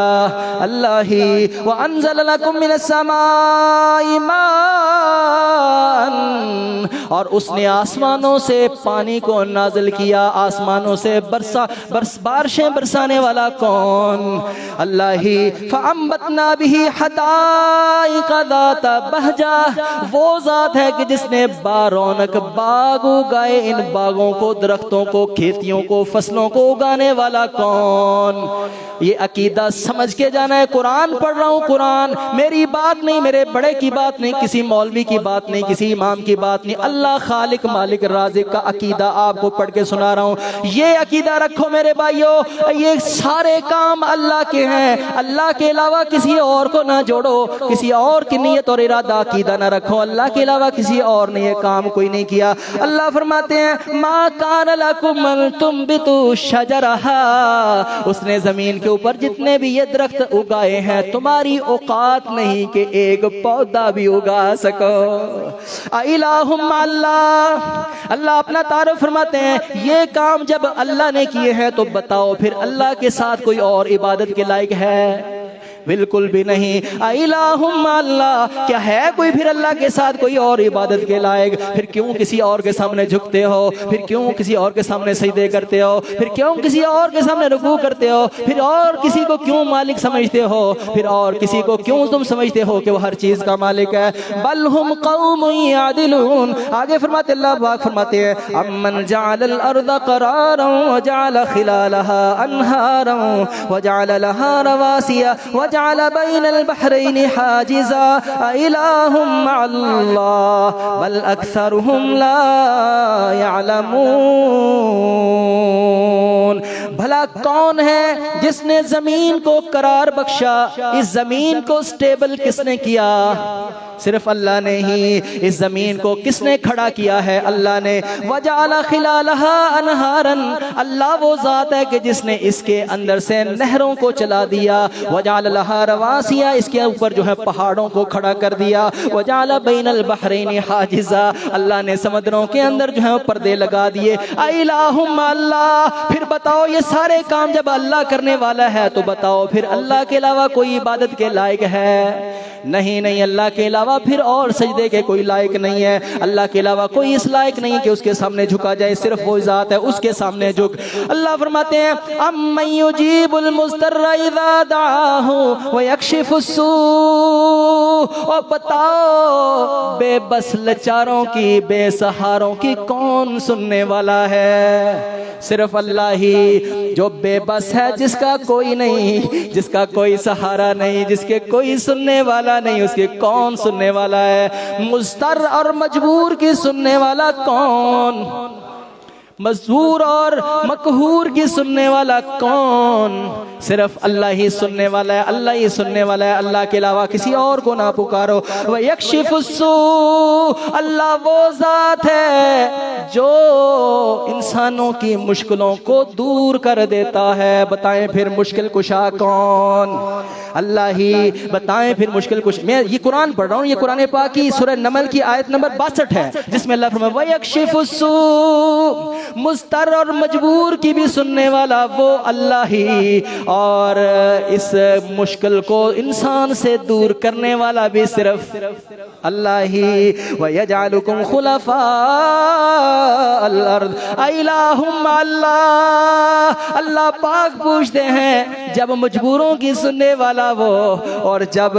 اللہ ہی۔ وانزل لكم من السماء ماء، اور اس نے آسمانوں سے پانی کو نازل کیا، آسمانوں سے بارشیں برسانے والا والا کون؟ اللہ ہی فَأَنبَتْنَا بِهِ حَدَائِقَ ذَاتَ بَهْجَةٍ، وہ ذات ہے کہ جس نے بارونق باغ اگائے، ان باغوں کو، درختوں کو، کھیتیوں کو، فصلوں کو اگانے والا کون؟ یہ عقیدہ سمجھ کے جانا ہے۔ قرآن پڑھ رہا ہوں، قرآن میری بات نہیں، میرے بڑے کی بات نہیں، کسی مولوی کی بات نہیں، کسی امام کی بات نہیں، اللہ خالق مالک رازق کا عقیدہ آپ کو پڑھ کے سنا رہا ہوں۔ یہ عقیدہ رکھو میرے بھائیو، یہ سارے کام اللہ کے ہیں، اللہ کے علاوہ کسی اور کو نہ جوڑو، کسی اور کی نیت اور ارادہ عقیدہ نہ رکھو، اللہ کے علاوہ کسی اور نے یہ کام کوئی نہیں کیا۔ اللہ فرماتے ہیں ما کان لکم ان تنبتوا شجرہا، اس نے زمین کے اوپر جتنے بھی یہ درخت اگائے ہیں تمہاری اوقات نہیں کہ ایک پودا بھی اگا سکو۔ الہ مع اللہ، اللہ اپنا تعارف فرماتے ہیں یہ کام جب اللہ نے کیے ہیں تو بتاؤ پھر اللہ کے ساتھ کوئی اور عبادت کے لائق ہے؟ بالکل بھی نہیں۔ الہ مع اللہ، کیا ہے کوئی پھر اللہ کے ساتھ کوئی اور عبادت کے لائق؟ پھر کیوں کسی اور کے سامنے جھکتے ہو؟ پھر کیوں کسی اور کے سامنے سجدے کرتے ہو؟ پھر کیوں کسی اور کے سامنے رکوع کرتے ہو؟ پھر اور کسی کو کیوں مالک سمجھتے ہو؟ پھر اور کسی کو کیوں تم سمجھتے ہو کہ وہ ہر چیز کا مالک ہے؟ بل ہم قوم یعدلون، آگے فرماتے اللہ پاک فرماتے ہیں امن جعل الارض قرارا وجعل خلالها انہارا وجعل لها رواسي وجعل بين البحرين حاجزا الہ مع اللہ بل اکثرهم لا يعلمون۔ بھلا کون ہے جس نے زمین کو قرار بخشا؟ اس زمین کو سٹیبل کس نے کیا؟ صرف اللہ نے ہی۔ اس زمین کو کس نے کھڑا کیا ہے؟ اللہ نے۔ وجعل خلالها انہارا، اللہ وہ ذات ہے کہ جس نے اس کے اندر سے نہروں کو چلا دیا۔ وجعل لها رواسي، اس کے اوپر جو ہے پہاڑوں کو کھڑا کر دیا۔ وجعل بین البحرین حاجزا، اللہ نے سمندروں کے اندر جو ہے پردے لگا دیے۔ الہ مع اللہ، پھر بتاؤ یہ سارے کام جب اللہ کرنے والا ہے تو بتاؤ پھر اللہ کے علاوہ کوئی عبادت کے لائق ہے؟ نہیں نہیں، اللہ کے علاوہ پھر اور سجدے کے کوئی لائق نہیں ہے، اللہ کے علاوہ کوئی اس لائق نہیں کہ اس کے سامنے جھکا جائے، صرف وہ ذات ہے اس کے سامنے جھک۔ اللہ فرماتے ہیں امن یجیب المضطر اذا دعاہ ویکشف السوء، اور بتاؤ بے بس لچاروں کی، بے سہاروں کی کون سننے والا ہے؟ صرف اللہ ہی، جو بے بس ہے، جس کا کوئی نہیں، جس کا کوئی سہارا نہیں، جس کے کوئی سننے والا نہیں، اس کے کون سننے والا ہے؟ مضطر اور مجبور کی سننے والا کون؟ مجبور اور مقہور کی سننے والا کون؟ صرف اللہ ہی سننے والا ہے، اللہ ہی سننے والا ہے، اللہ کے علاوہ کسی اور کو نہ پکارو۔ وَيَكْشِفُ السُّوءَ، اللہ وہ ذات ہے جو انسانوں کی مشکلوں کو دور کر دیتا ہے۔ بتائیں پھر مشکل کشا کون؟ اللہ ہی۔ بتائیں پھر مشکل کشا۔ میں یہ قرآن پڑھ رہا ہوں، یہ قرآن پاک کی سورہ نمل کی آیت نمبر 62 ہے، جس میں اللہ فرمایا وَيَكْشِفُ السُّوءَ، مضطر اور مجبور کی بھی سننے والا وہ اللہ ہی، اور اس مشکل کو انسان سے دور کرنے والا بھی صرف اللہ ہی۔ وَيَجْعَلُكُمْ خُلَفَاءَ الْأَرْضِ أَإِلَٰهٌ مَّعَ اللَّهِ، اللہ پاک پوچھتے ہیں جب مجبوروں کی سننے والا وہ، اور جب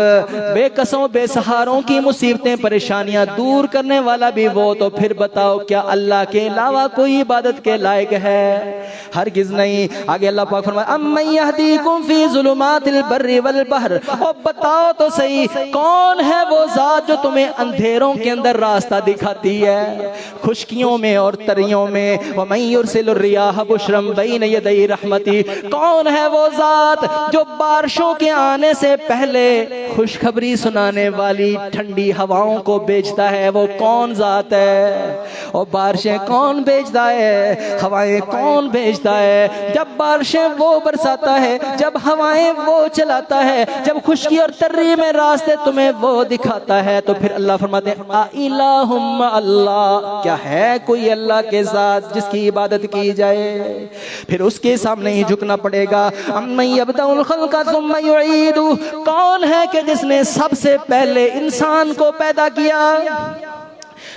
بے قصوں بے سہاروں کی مصیبتیں پریشانیاں دور کرنے والا بھی وہ، تو پھر بتاؤ کیا اللہ کے علاوہ کوئی عبادت کے لائق ہے؟ ہرگز نہیں۔ آگے اللہ پاک فرمایا امن یہدیکم فی ظلمات البر والبحر، اور بتاؤ تو صحیح کون ہے وہ ذات جو تمہیں اندھیروں کے اندر راستہ دکھاتی ہے، خشکیوں میں اور تریوں میں۔ ومن یرسل الرياح بشرا بین یدی رحمتی، کون ہے وہ ذات جو بارشوں کے آنے سے پہلے خوشخبری سنانے والی ٹھنڈی ہواؤں کو بھیجتا ہے؟ وہ کون ذات ہے؟ اور بارشیں کون بھیجتا ہے؟ ہوائیں کون بھیجتا ہے؟ جب بارشیں وہ برساتا ہے، جب ہوائیں وہ چلاتا ہے، جب خشکی اور تری میں راستے تمہیں وہ دکھاتا ہے، تو پھر اللہ فرماتے ہیں الہ مع اللہ، کیا ہے کوئی اللہ کے ساتھ جس کی عبادت کی جائے؟ پھر اس کے سامنے ہی جھکنا پڑے گا۔ امن یبدأ الخلق ثم یعید، کون ہے کہ جس نے سب سے پہلے انسان کو پیدا کیا؟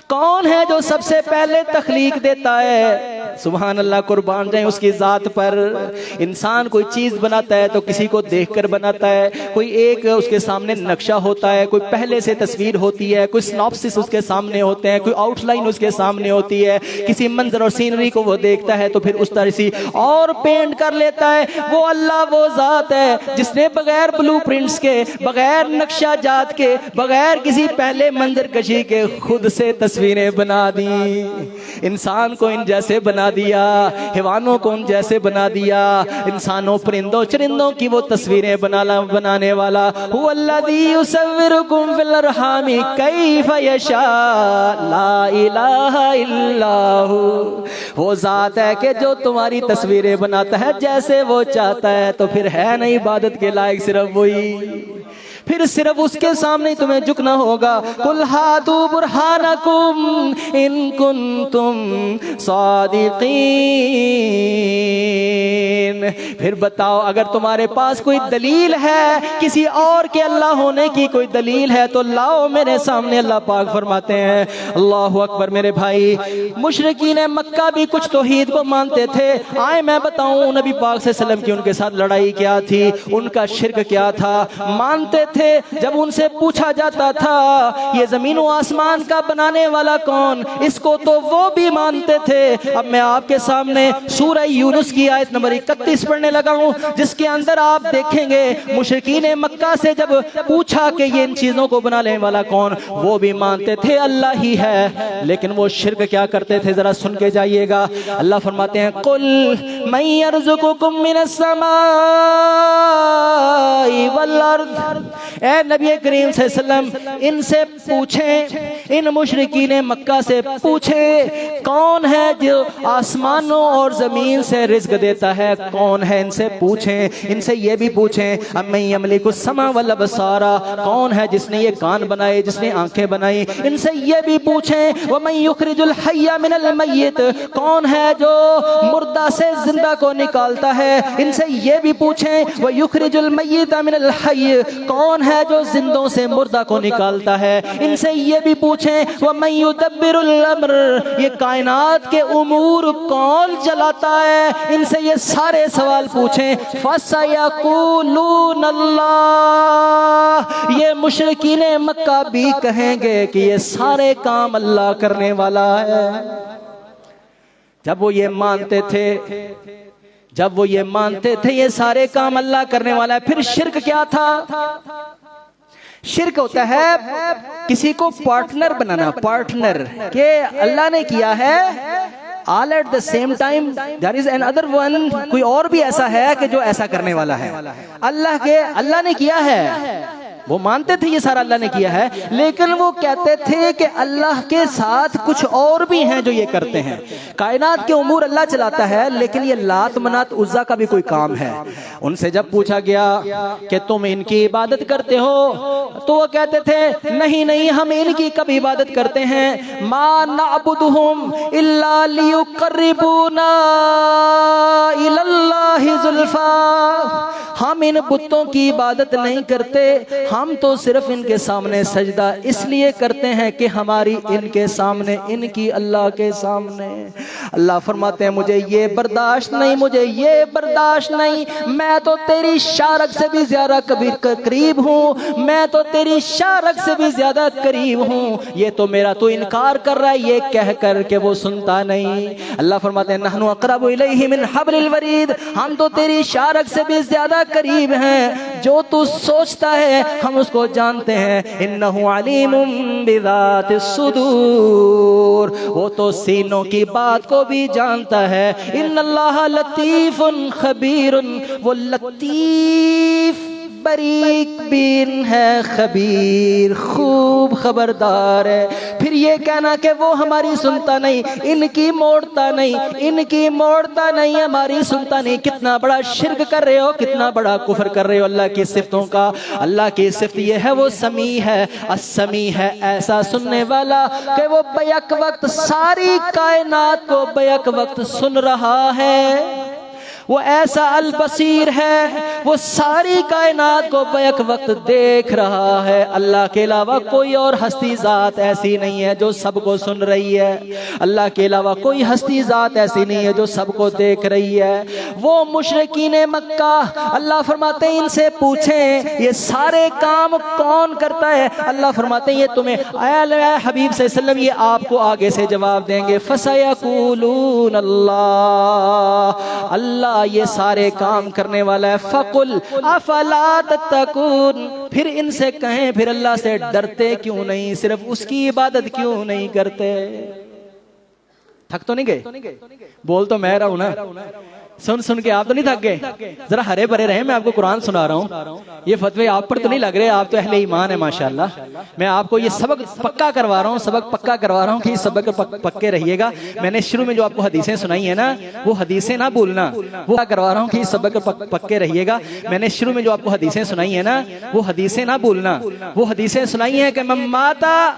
کون ہے جو سب سے پہلے تخلیق دیتا ہے؟ سبحان اللہ، قربان جائیں اس کی ذات پر۔ انسان کوئی چیز بناتا ہے تو کسی کو دیکھ کر بناتا ہے، کوئی ایک اس کے سامنے نقشہ ہوتا ہے، کوئی پہلے سے تصویر ہوتی ہے، کوئی سناپسس اس کے سامنے ہوتے ہیں، کوئی آؤٹ لائن اس کے سامنے ہوتی ہے، کسی منظر اور سینری کو وہ دیکھتا ہے تو پھر اس طرح سے اور پینٹ کر لیتا ہے۔ وہ اللہ وہ ذات ہے جس نے بغیر بلو پرنٹس کے، بغیر نقشہ جات کے، بغیر کسی پہلے منظر کشی کے خود سے تصویریں بنا دی۔ انسان کو ان جیسے بنا دیا، حیوانوں کو ان جیسے بنا دیا، انسانوں پرندوں چرندوں کی وہ تصویریں بنانے والا۔ هو الذی یصورکم فی الارحام کیف یشاء لا الہ الا ہو۔ وہ ذات ہے کہ جو تمہاری تصویریں بناتا ہے جیسے وہ چاہتا ہے، تو پھر ہے نا عبادت کے لائق صرف وہی، پھر صرف اس کے سامنے تمہیں جھکنا ہوگا۔ قل ہاتوا برہانکم ان کنتم صادقین، پھر بتاؤ اگر تمہارے پاس کوئی دلیل ہے، کسی اور کے اللہ ہونے کی کوئی دلیل ہے تو لاؤ میرے سامنے۔ اللہ پاک فرماتے ہیں، اللہ اکبر میرے بھائی، مشرکین مکہ بھی کچھ توحید کو مانتے تھے۔ آئے میں بتاؤں نبی پاک صلی اللہ علیہ وسلم کی ان کے ساتھ لڑائی کیا تھی، ان کا شرک کیا تھا۔ مانتے تھے جب ان سے پوچھا جاتا تھا یہ زمین و آسمان کا بنانے والا کون، اس کو تو وہ بھی مانتے تھے۔ اب میں آپ کے سامنے سورہ یونس کی آیت نمبر 31 پڑھنے لگا ہوں، جس کے اندر آپ دیکھیں گے مشرکین مکہ سے جب پوچھا کہ یہ ان چیزوں کو بنانے والا کون، وہ بھی مانتے تھے اللہ ہی ہے، لیکن وہ شرک کیا کرتے تھے ذرا سن کے جائیے گا۔ اللہ فرماتے ہیں قل من یرزقکم من السماء والارض، اے نبی کریم صلی اللہ علیہ وسلم ان سے پوچھیں، ان مشرکین مکہ سے پوچھیں کون ہے جو آسمانوں اور زمین سے رزق دیتا ہے، کون ہے، ان سے پوچھیں۔ ان سے یہ بھی پوچھیں امن یملک السماء والابصار، کون ہے جس نے یہ کان بنائے، جس نے آنکھیں بنائی۔ ان سے یہ بھی پوچھیں ومن یخرج الحی من المیت، کون ہے جو مردہ سے زندہ کو نکالتا ہے۔ ان سے یہ بھی پوچھیں ویخرج المیت من الحی، کون ہے جو زندوں سے مردہ کو نکالتا ہے۔ ان سے یہ بھی پوچھیں وَمَن يُدَبِّرُ الْأَمْرَ، یہ کائنات کے امور کون چلاتا ہے۔ ان سے یہ سارے سوال پوچھیں فَسَيَقُولُونَ اللَّهُ، یہ مشرکین مکہ بھی کہیں گے کہ یہ سارے کام اللہ کرنے والا ہے۔ جب وہ یہ مانتے تھے، جب وہ یہ مانتے تھے یہ سارے کام اللہ کرنے والا ہے، پھر شرک کیا تھا؟ شرک ہوتا ہے کسی کو پارٹنر بنانا، پارٹنر کہ اللہ نے کیا ہے all at the same time there is another one، کوئی اور بھی ایسا ہے کہ جو ایسا کرنے والا ہے۔ اللہ نے کیا ہے، وہ مانتے تھے یہ سارا اللہ نے کیا ہے، لیکن وہ کہتے تھے کہ اللہ کے ساتھ کچھ اور بھی ہیں جو یہ کرتے ہیں۔ کائنات کے امور اللہ چلاتا ہے، لیکن یہ لات منات عزا کا بھی کوئی کام ہے۔ ان سے جب پوچھا گیا کہ تم ان کی عبادت کرتے ہو، تو وہ کہتے تھے نہیں نہیں، ہم ان کی کب عبادت کرتے ہیں، ما نعبدہم الا لیقربونا الی اللہ زلفی، ہم ان بتوں کی عبادت نہیں کرتے، ہم تو صرف ان کے سامنے سجدہ اس لیے کرتے ہیں کہ ہماری ان کے سامنے، ان کی اللہ کے سامنے۔ اللہ فرماتے ہیں مجھے یہ برداشت نہیں، مجھے یہ برداشت نہیں، میں تو تیری شارک سے بھی زیادہ قریب ہوں، میں تو تیری شارک سے بھی زیادہ قریب ہوں، یہ تو میرا تو انکار کر رہا ہے، یہ کہہ کر کہ وہ سنتا نہیں۔ اللہ فرماتے ہیں نحن اقرب الیہ من حبل الورید، ہم تو تیری شارک سے بھی زیادہ قریب ہیں، جو تو سوچتا ہے ہم اس کو جانتے ہیں۔ انہ علیم بذات الصدور، وہ تو سینوں کی بات کو بھی جانتا ہے۔ ان اللہ لطیف خبیر، وہ لطیف بریک بین ہے، خبیر خوب خبردار ہے۔ پھر یہ کہنا کہ وہ ہماری سنتا نہیں، ان کی موڑتا نہیں، ان کی موڑتا نہیں، ہماری سنتا نہیں، کتنا بڑا شرک کر رہے ہو، کتنا بڑا کفر کر رہے ہو اللہ کی صفتوں کا۔ اللہ کی صفت یہ ہے وہ سمیع ہے، السمیع ہے، ایسا سننے والا کہ وہ بیک وقت ساری کائنات کو بیک وقت سن رہا ہے۔ وہ ایسا البصیر ہے، وہ ساری کائنات کو بیک وقت دیکھ رہا ہے۔ اللہ کے علاوہ کوئی اور ہستی ذات ایسی نہیں ہے جو سب کو سن رہی ہے، اللہ کے علاوہ کوئی ہستی ذات ایسی نہیں ہے جو سب کو دیکھ رہی ہے۔ وہ مشرکین مکہ، اللہ فرماتے ہیں ان سے پوچھیں یہ سارے کام کون کرتا ہے؟ اللہ فرماتے ہیں یہ تمہیں اے حبیب صلی اللہ علیہ وسلم یہ آپ کو آگے سے جواب دیں گے، فَسَيَقُولُونَ اللَّهُ، اللہ یہ سارے کام کرنے والا ہے۔ فَقُلْ أَفَلَا تَتَّقُونَ، پھر ان سے کہیں پھر اللہ سے ڈرتے کیوں نہیں، صرف اس کی عبادت کیوں نہیں کرتے؟ تھک تو نہیں گئے؟ بول تو میں رہا ہوں نا، سن سن کے آپ تو نہیں تھک گئے؟ ذرا ہرے بھرے رہے، میں آپ کو قرآن سنا رہا ہوں، یہ فتوے آپ پر تو نہیں لگ رہے، آپ تو اہل ایمان ہیں ماشاءاللہ۔ میں آپ کو یہ سبق پکا کروا رہا ہوں، سبق پکا کروا رہا ہوں کہ اس سبق پکے رہیے گا۔ میں نے شروع میں جو آپ کو حدیثیں سنائی ہیں نا، وہ حدیثیں نہ بھولنا، وہ کروا رہا ہوں کہ اس سبق پکے رہیے گا۔ میں نے شروع میں جو آپ کو حدیثیں سنائی ہیں نا، وہ حدیثیں نہ بھولنا۔ وہ حدیثیں سنائی ہیں کہ من ماتا،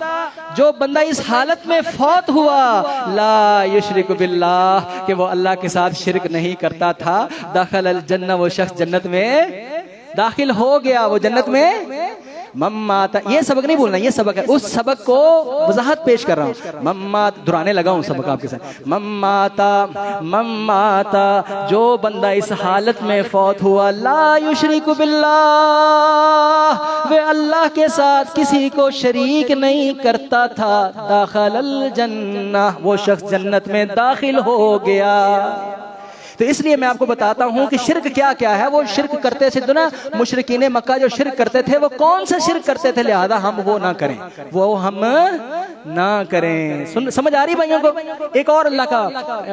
جو بندہ اس حالت میں فوت ہوا، لا یشرک باللہ، کہ وہ اللہ کے ساتھ شرک نہیں کرتا تھا، داخل الجنہ، وہ شخص جنت میں داخل ہو گیا، وہ جنت میں مماتا۔ یہ سبق نہیں بولنا، یہ سبق ہے، اس سبق کو وضاحت پیش کر رہا ہوں۔ ممات درانے لگا ہوں سبق آپ کے ساتھ۔ مماتا جو بندہ اس حالت میں فوت ہوا، لا یشرک باللہ، وہ اللہ کے ساتھ کسی کو شریک نہیں کرتا تھا، داخل الجنہ، وہ شخص جنت میں داخل ہو گیا۔ تو اس لیے میں آپ کو بتاتا ہوں کہ شرک کیا کیا ہے۔ وہ شرک کرتے تھے تو نا، مشرکین مکہ جو شرک کرتے تھے وہ کون سے شرک کرتے تھے، لہذا ہم وہ نہ کریں، وہ ہم نہ کریں۔ سمجھ آ رہی بھائیوں کو؟ ایک اور اللہ کا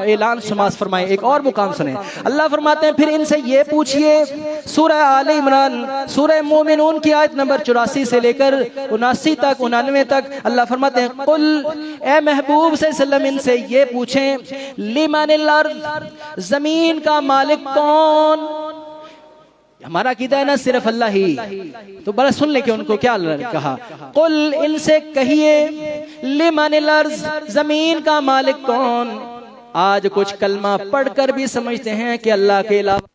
اعلان سماعت فرمائیں، ایک اور مقام سنیں۔ اللہ فرماتے ہیں پھر ان سے یہ پوچھئے، سورہ آل عمران سورہ مومنون کی آیت نمبر 84 سے لے کر 79 تک 99 تک، اللہ فرماتے ہیں قل، اے محبوب صلی اللہ علیہ وسلم ان سے یہ پوچھیں، لمن الارض، زمین کا مالک کون؟ ہمارا عقیدہ ہے نا صرف اللہ ہی، تو بڑا سن لیں کہ ان کو کیا کہا۔ قل، ان سے کہیے، لمن الارض، زمین کا مالک کون؟ آج کچھ کلمہ پڑھ کر بھی سمجھتے ہیں کہ اللہ کے علاوہ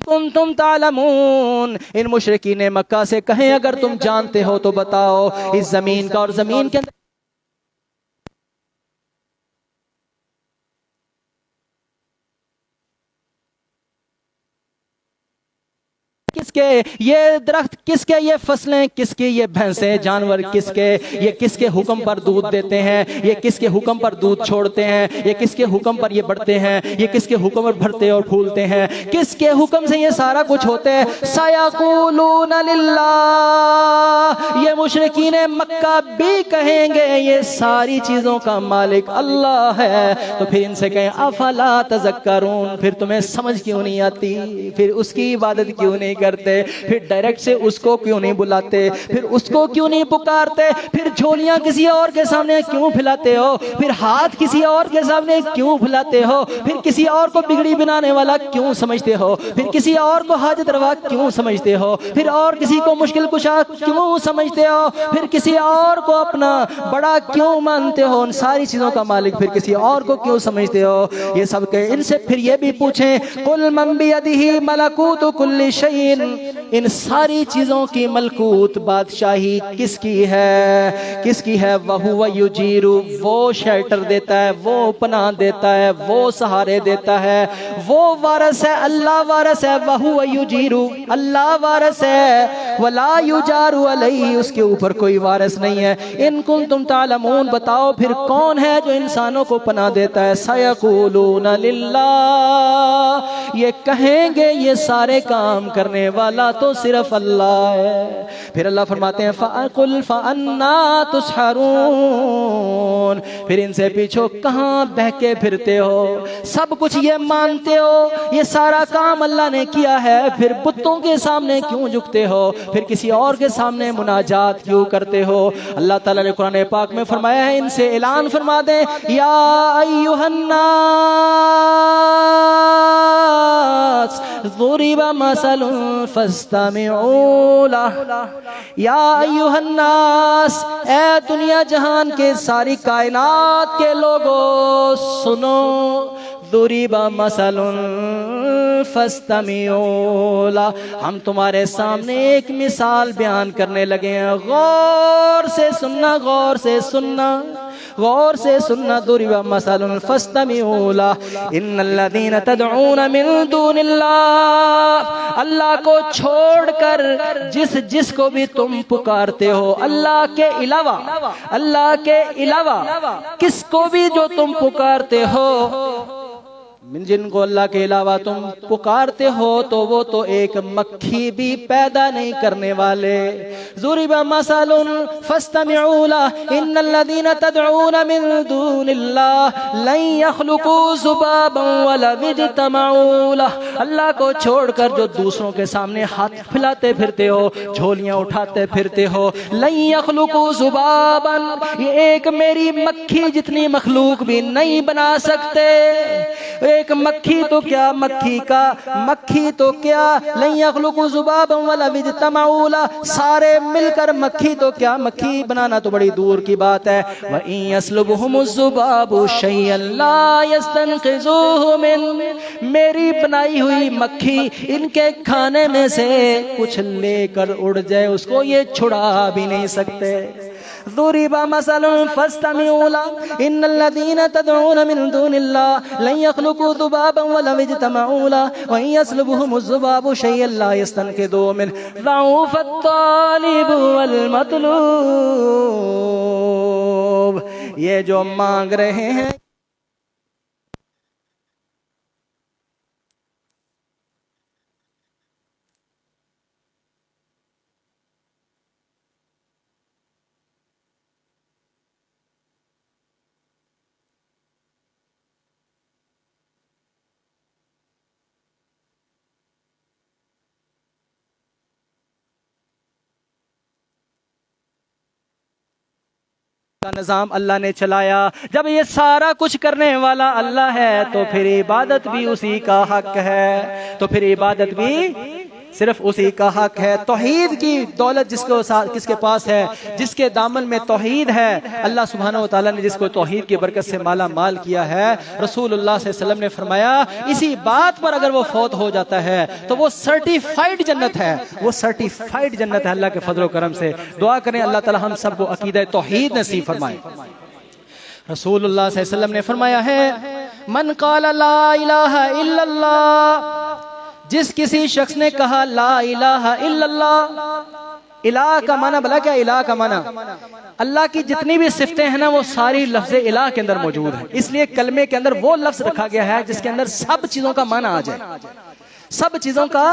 کنتم تعلمون، ان مشرکین مکہ سے کہیں اگر تم جانتے ہو تو بتاؤ، اس زمین کا اور زمین کے کس کے یہ درخت، کس کے یہ فصلیں، کس کی یہ بھینسیں، جانور کس کے، یہ کس کے حکم پر دودھ دیتے ہیں، یہ کس کے حکم پر دودھ چھوڑتے ہیں، یہ کس کے حکم پر یہ بڑھتے ہیں، یہ کس کے حکم پر بھرتے اور پھولتے ہیں، کس کے حکم سے یہ سارا کچھ ہوتے ہیں۔ سیقولون للہ، یہ مشرکین مکہ بھی کہیں گے یہ ساری چیزوں کا مالک اللہ ہے۔ تو پھر ان سے کہیں افلا تذکرون، پھر تمہیں سمجھ کیوں نہیں آتی، پھر اس کی عبادت کیوں نہیں کرتے، پھر ڈائریکٹ سے اس کو کیوں نہیں بلاتے، پھر اس کو کیوں نہیں پکارتے، پھر جھولیاں کسی اور کے سامنے کیوں پھیلاتے ہو، پھر ہاتھ کسی اور کے سامنے کیوں پھیلاتے ہو، پھر کسی اور کو بگڑی بنانے والا کیوں سمجھتے ہو، پھر کسی اور کو حاجت روا کیوں سمجھتے ہو، پھر اور کسی کو مشکل کشا کیوں سمجھتے ہو، پھر کسی اور کو اپنا بڑا کیوں مانتے ہو، ان ساری چیزوں کا مالک پھر کسی اور کو کیوں سمجھتے ہو۔ یہ سب کہ ان سے پھر یہ بھی پوچھیں، قل من بیدہ ملکوت کل شیء، ان ساری چیزوں کی ملکوت، بادشاہی کس کی ہے، کس کی ہے، وَهُوَ يُجِيرُ، وہ شیلٹر دیتا ہے، وہ پناہ دیتا ہے، وہ سہارے دیتا ہے، وہ وارث ہے، اللہ وارث ہے، وَهُوَ يُجِيرُ، اللہ وارث ہے، وَلَا يُجَارُ عَلَيْهِ، اس کے اوپر کوئی وارث نہیں ہے۔ ان کنتم تعلمون، بتاؤ پھر کون ہے جو انسانوں کو پناہ دیتا ہے۔ سَيَقُولُونَ لِلَّهِ، یہ کہیں گے یہ سارے کام کرنے والا تو صرف اللہ ہے۔ پھر اللہ فرماتے ہیں فَأَقُلْ فَأَنَّا تُسْحَرُونَ، پھر ان سے پوچھو کہاں بہکے پھرتے ہو، سب کچھ یہ مانتے ہو، یہ سارا کام اللہ نے کیا ہے، پھر بتوں کے سامنے کیوں جھکتے ہو، پھر کسی اور کے سامنے مناجات کیوں کرتے ہو۔ اللہ تعالیٰ نے قرآن پاک میں فرمایا ہے ان سے اعلان فرما دیں، یا ایھا الناس الناس ضرب مثل فاستمعوا له یا ایھا الناس، اے دنیا جہان کے ساری کائنات کے لوگوں سنو، ضرب مثل فاستمعوا له، ہم تمہارے سامنے ایک مثال بیان کرنے لگے ہیں، غور سے سننا، غور سے سننا، غور سے سننا۔ ضرب مثل فاستمعوا له ان الذين تدعون من دون اللہ، اللہ کو چھوڑ کر جس کو بھی تم پکارتے ہو اللہ کے علاوہ، اللہ کے علاوہ کس کو بھی جو تم پکارتے ہو، جن کو اللہ کے علاوہ تم پکارتے ہو تو وہ تو ایک مکھی بھی پیدا نہیں کرنے والے۔ ضرب مثل فاستمعوا له ان الذين تدعون من دون الله لن يخلقوا ذبابا ولو اجتمعوا له، اللہ کو چھوڑ کر جو دوسروں کے سامنے ہاتھ پھیلاتے پھرتے ہو، جھولیاں اٹھاتے پھرتے ہو، لن يخلقوا ذبابا، یہ ایک میری مکھی جتنی مخلوق بھی نہیں بنا سکتے۔ ایک مکھی تو کیا، مکھی تو کیا، لن يخلقوا ذبابا ولو اجتمعوا له، سارے مل کر مکھی تو کیا، مکھی بنانا تو بڑی دور کی بات ہے۔ وَإِن يَسْلُبْهُمُ الذُّبَابُ شَيْئًا لَا يَسْتَنقِذُوهُ مِنْهُ، میری بنائی ہوئی مکھی ان کے کھانے میں سے کچھ لے کر اڑ جائے اس کو یہ چھڑا بھی نہیں سکتے۔ ضرب مثل فاستمعوا له ان الذين تدعون من دون الله لن يخلقوا ذبابا ولو اجتمعوا له وان يسلبهم الذباب شيئا لا يستنقذوه منه ضعف الطالب والمطلوب، یہ جو مانگ رہے ہیں کا نظام اللہ نے چلایا، جب یہ سارا کچھ کرنے والا اللہ ہے تو پھر عبادت بھی اسی کا حق ہے، تو پھر عبادت بھی صرف اسی کا حق ہے۔ توحید کی دولت کس کے پاس ہے، جس کے دامن میں توحید ہے، اللہ سبحانہ و تعالیٰ نے جس کو توحید کی برکت سے مالا مال کیا ہے، رسول اللہ صلی اللہ علیہ وسلم نے فرمایا اسی بات پر اگر وہ فوت ہو جاتا ہے تو وہ سرٹیفائیڈ جنت ہے، وہ سرٹیفائیڈ جنت ہے اللہ کے فضل و کرم سے۔ دعا کریں اللہ تعالیٰ ہم سب کو عقیدہ توحید نصیب فرمائے۔ رسول اللہ صلی اللہ علیہ وسلم نے فرمایا ہے من قال لا الہ الا اللہ، جس کسی شخص نے کہا لا الہ الا اللہ، الہ کا معنی بلا کیا، الہ کا معنی اللہ کی جتنی بھی صفتیں ہیں نا وہ ساری لفظ الہ کے اندر موجود ہیں، اس لیے کلمے کے اندر وہ لفظ رکھا گیا ہے جس کے اندر سب چیزوں کا معنی آ جائے، سب چیزوں کا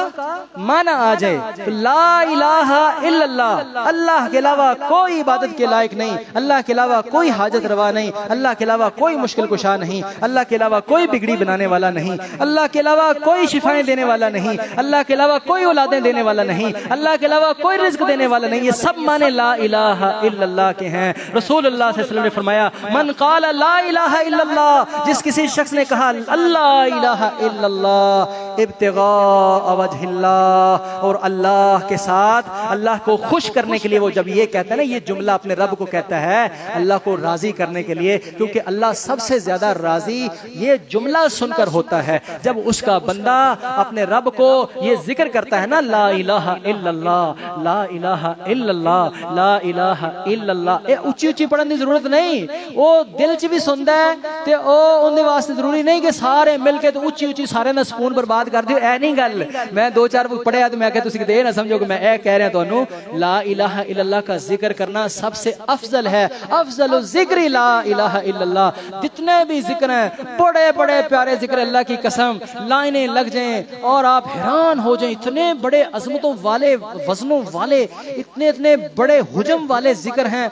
معنی آ جائے۔ تو لا الہ الا اللہ، اللہ کے علاوہ کوئی عبادت کے لائق نہیں، اللہ کے علاوہ کوئی حاجت روا نہیں، اللہ کے علاوہ کوئی مشکل کشا نہیں، اللہ کے علاوہ کوئی بگڑی بنانے والا نہیں، اللہ کے علاوہ کوئی شفائیں دینے والا نہیں، اللہ کے علاوہ کوئی اولادیں دینے والا نہیں، اللہ کے علاوہ کوئی رزق دینے والا نہیں، یہ سب معنی لا الہ الا اللہ کے ہیں۔ رسول اللہ صلی اللہ علیہ وسلم نے فرمایا من قال لا الہ الا اللہ، جس کسی شخص نے کہا اللہ الہ الا اللہ ابتغاء وجہ اللہ، اور اللہ کے ساتھ اللہ کو خوش کرنے کے لیے، وہ جب یہ کہتا ہے نا، یہ جملہ اپنے رب کو کہتا ہے اللہ کو راضی کرنے کے لیے، کیونکہ اللہ سب سے زیادہ راضی یہ جملہ سن کر ہوتا ہے جب اس کا بندہ اپنے رب کو یہ ذکر کرتا ہے نا لا الہ الا اللہ، لا الہ الا اللہ، لا الہ الا اللہ۔ اے اچھی اچھی پڑھنے کی ضرورت نہیں، وہ دل چ بھی سندا ہے تے او اون دے واسطے ضروری نہیں کہ سارے مل کے تو اچھی اچھی سارے دا سکون برباد کر دیو، اے نہیں گل۔ میں دو چار پڑھیا تو میں کہ تسی کتے نہ سمجھو کہ میں اے کہہ رہا تانوں، لا الہ الا اللہ کا ذکر کرنا سب سے افضل ہے، افضل الذکر لا الہ الا اللہ۔ جتنے بھی ذکر ہیں بڑے بڑے پیارے ذکر، اللہ کی قسم لائنیں لگ جائیں اور آپ حیران ہو جائیں، اتنے بڑے عظمتوں والے، وزنوں والے، اتنے بڑے حجم والے ذکر ہیں۔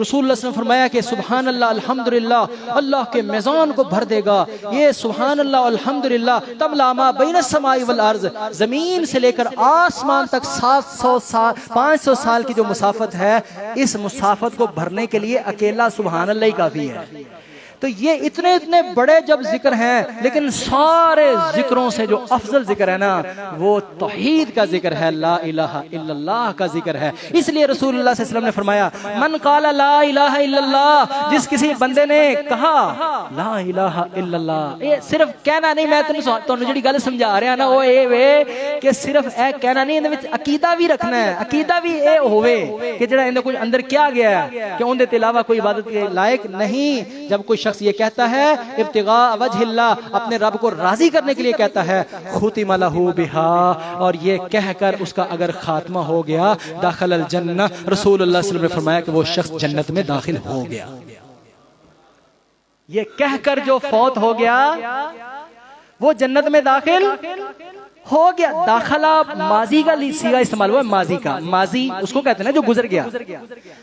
رسول اللہ صلی اللہ علیہ وسلم نے فرمایا کہ سبحان اللہ الحمدللہ اللہ کے میزان کو بھر دے گا، یہ سبحان اللہ الحمدللہ تملا ما بین السماء والارض، زمین سے لے کر آسمان تک 500 سال کی جو مسافت ہے، اس مسافت کو بھرنے کے لیے اکیلا سبحان اللہ ہی کافی ہے۔ تو یہ اتنے اتنے بڑے جب ذکر ہیں، لیکن سارے ذکروں سے جو افضل ذکر ہے نا وہ توحید کا ذکر ہے، لا الہ الا اللہ کا ذکر ہے۔ اس لیے رسول اللہ صلی اللہ علیہ وسلم نے فرمایا من قال لا الہ الا اللہ، جس کسی بندے نے کہا لا الہ الا اللہ، یہ صرف کہنا نہیں، میں تمہیں جڑی گل سمجھا رہا نا وہ اے وے کہ صرف اے کہنا نہیں، اندر وچ عقیدہ بھی رکھنا ہے، عقیدہ بھی اے ہوے کہ جڑا اندر کچھ اندر کیا گیا ہے کہ ان دے علاوہ کوئی عبادت کے لائق نہیں۔ جب کوئی شخص یہ کہتا ہے ابتغاء وجہ اللہ، اپنے رب کو راضی کرنے کے لیے کہتا ہے، ختم لہ بہا، اور یہ کہہ کر اس کا اگر خاتمہ ہو گیا، داخل الجنہ، رسول اللہ صلی اللہ علیہ وسلم نے فرمایا کہ وہ شخص جنت میں داخل ہو گیا۔ یہ کہہ کر جو فوت ہو گیا وہ جنت میں داخل ہو گیا۔ داخلہ ماضی کا صیغہ استعمال ہوا ہے، ماضی کا، ماضی اس کو کہتے ہیں نا جو گزر گیا۔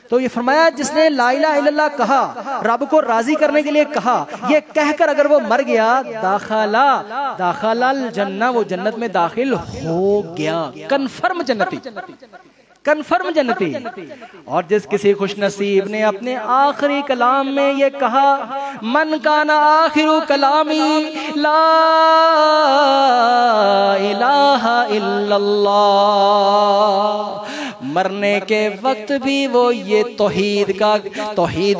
تو یہ فرمایا جس نے لا الہ الا اللہ کہا، رب کو راضی کرنے کے لیے کہا، یہ کہہ کر اگر وہ مر گیا، داخل الجنہ، وہ جنت میں داخل ہو گیا، کنفرم جنتی، کنفرم جنتی۔ اور جس کسی خوش نصیب نے اپنے آخری کلام میں یہ کہا من کان آخر کلامی لا الہ الا اللہ، مرنے کے وقت بھی وہ یہ توحید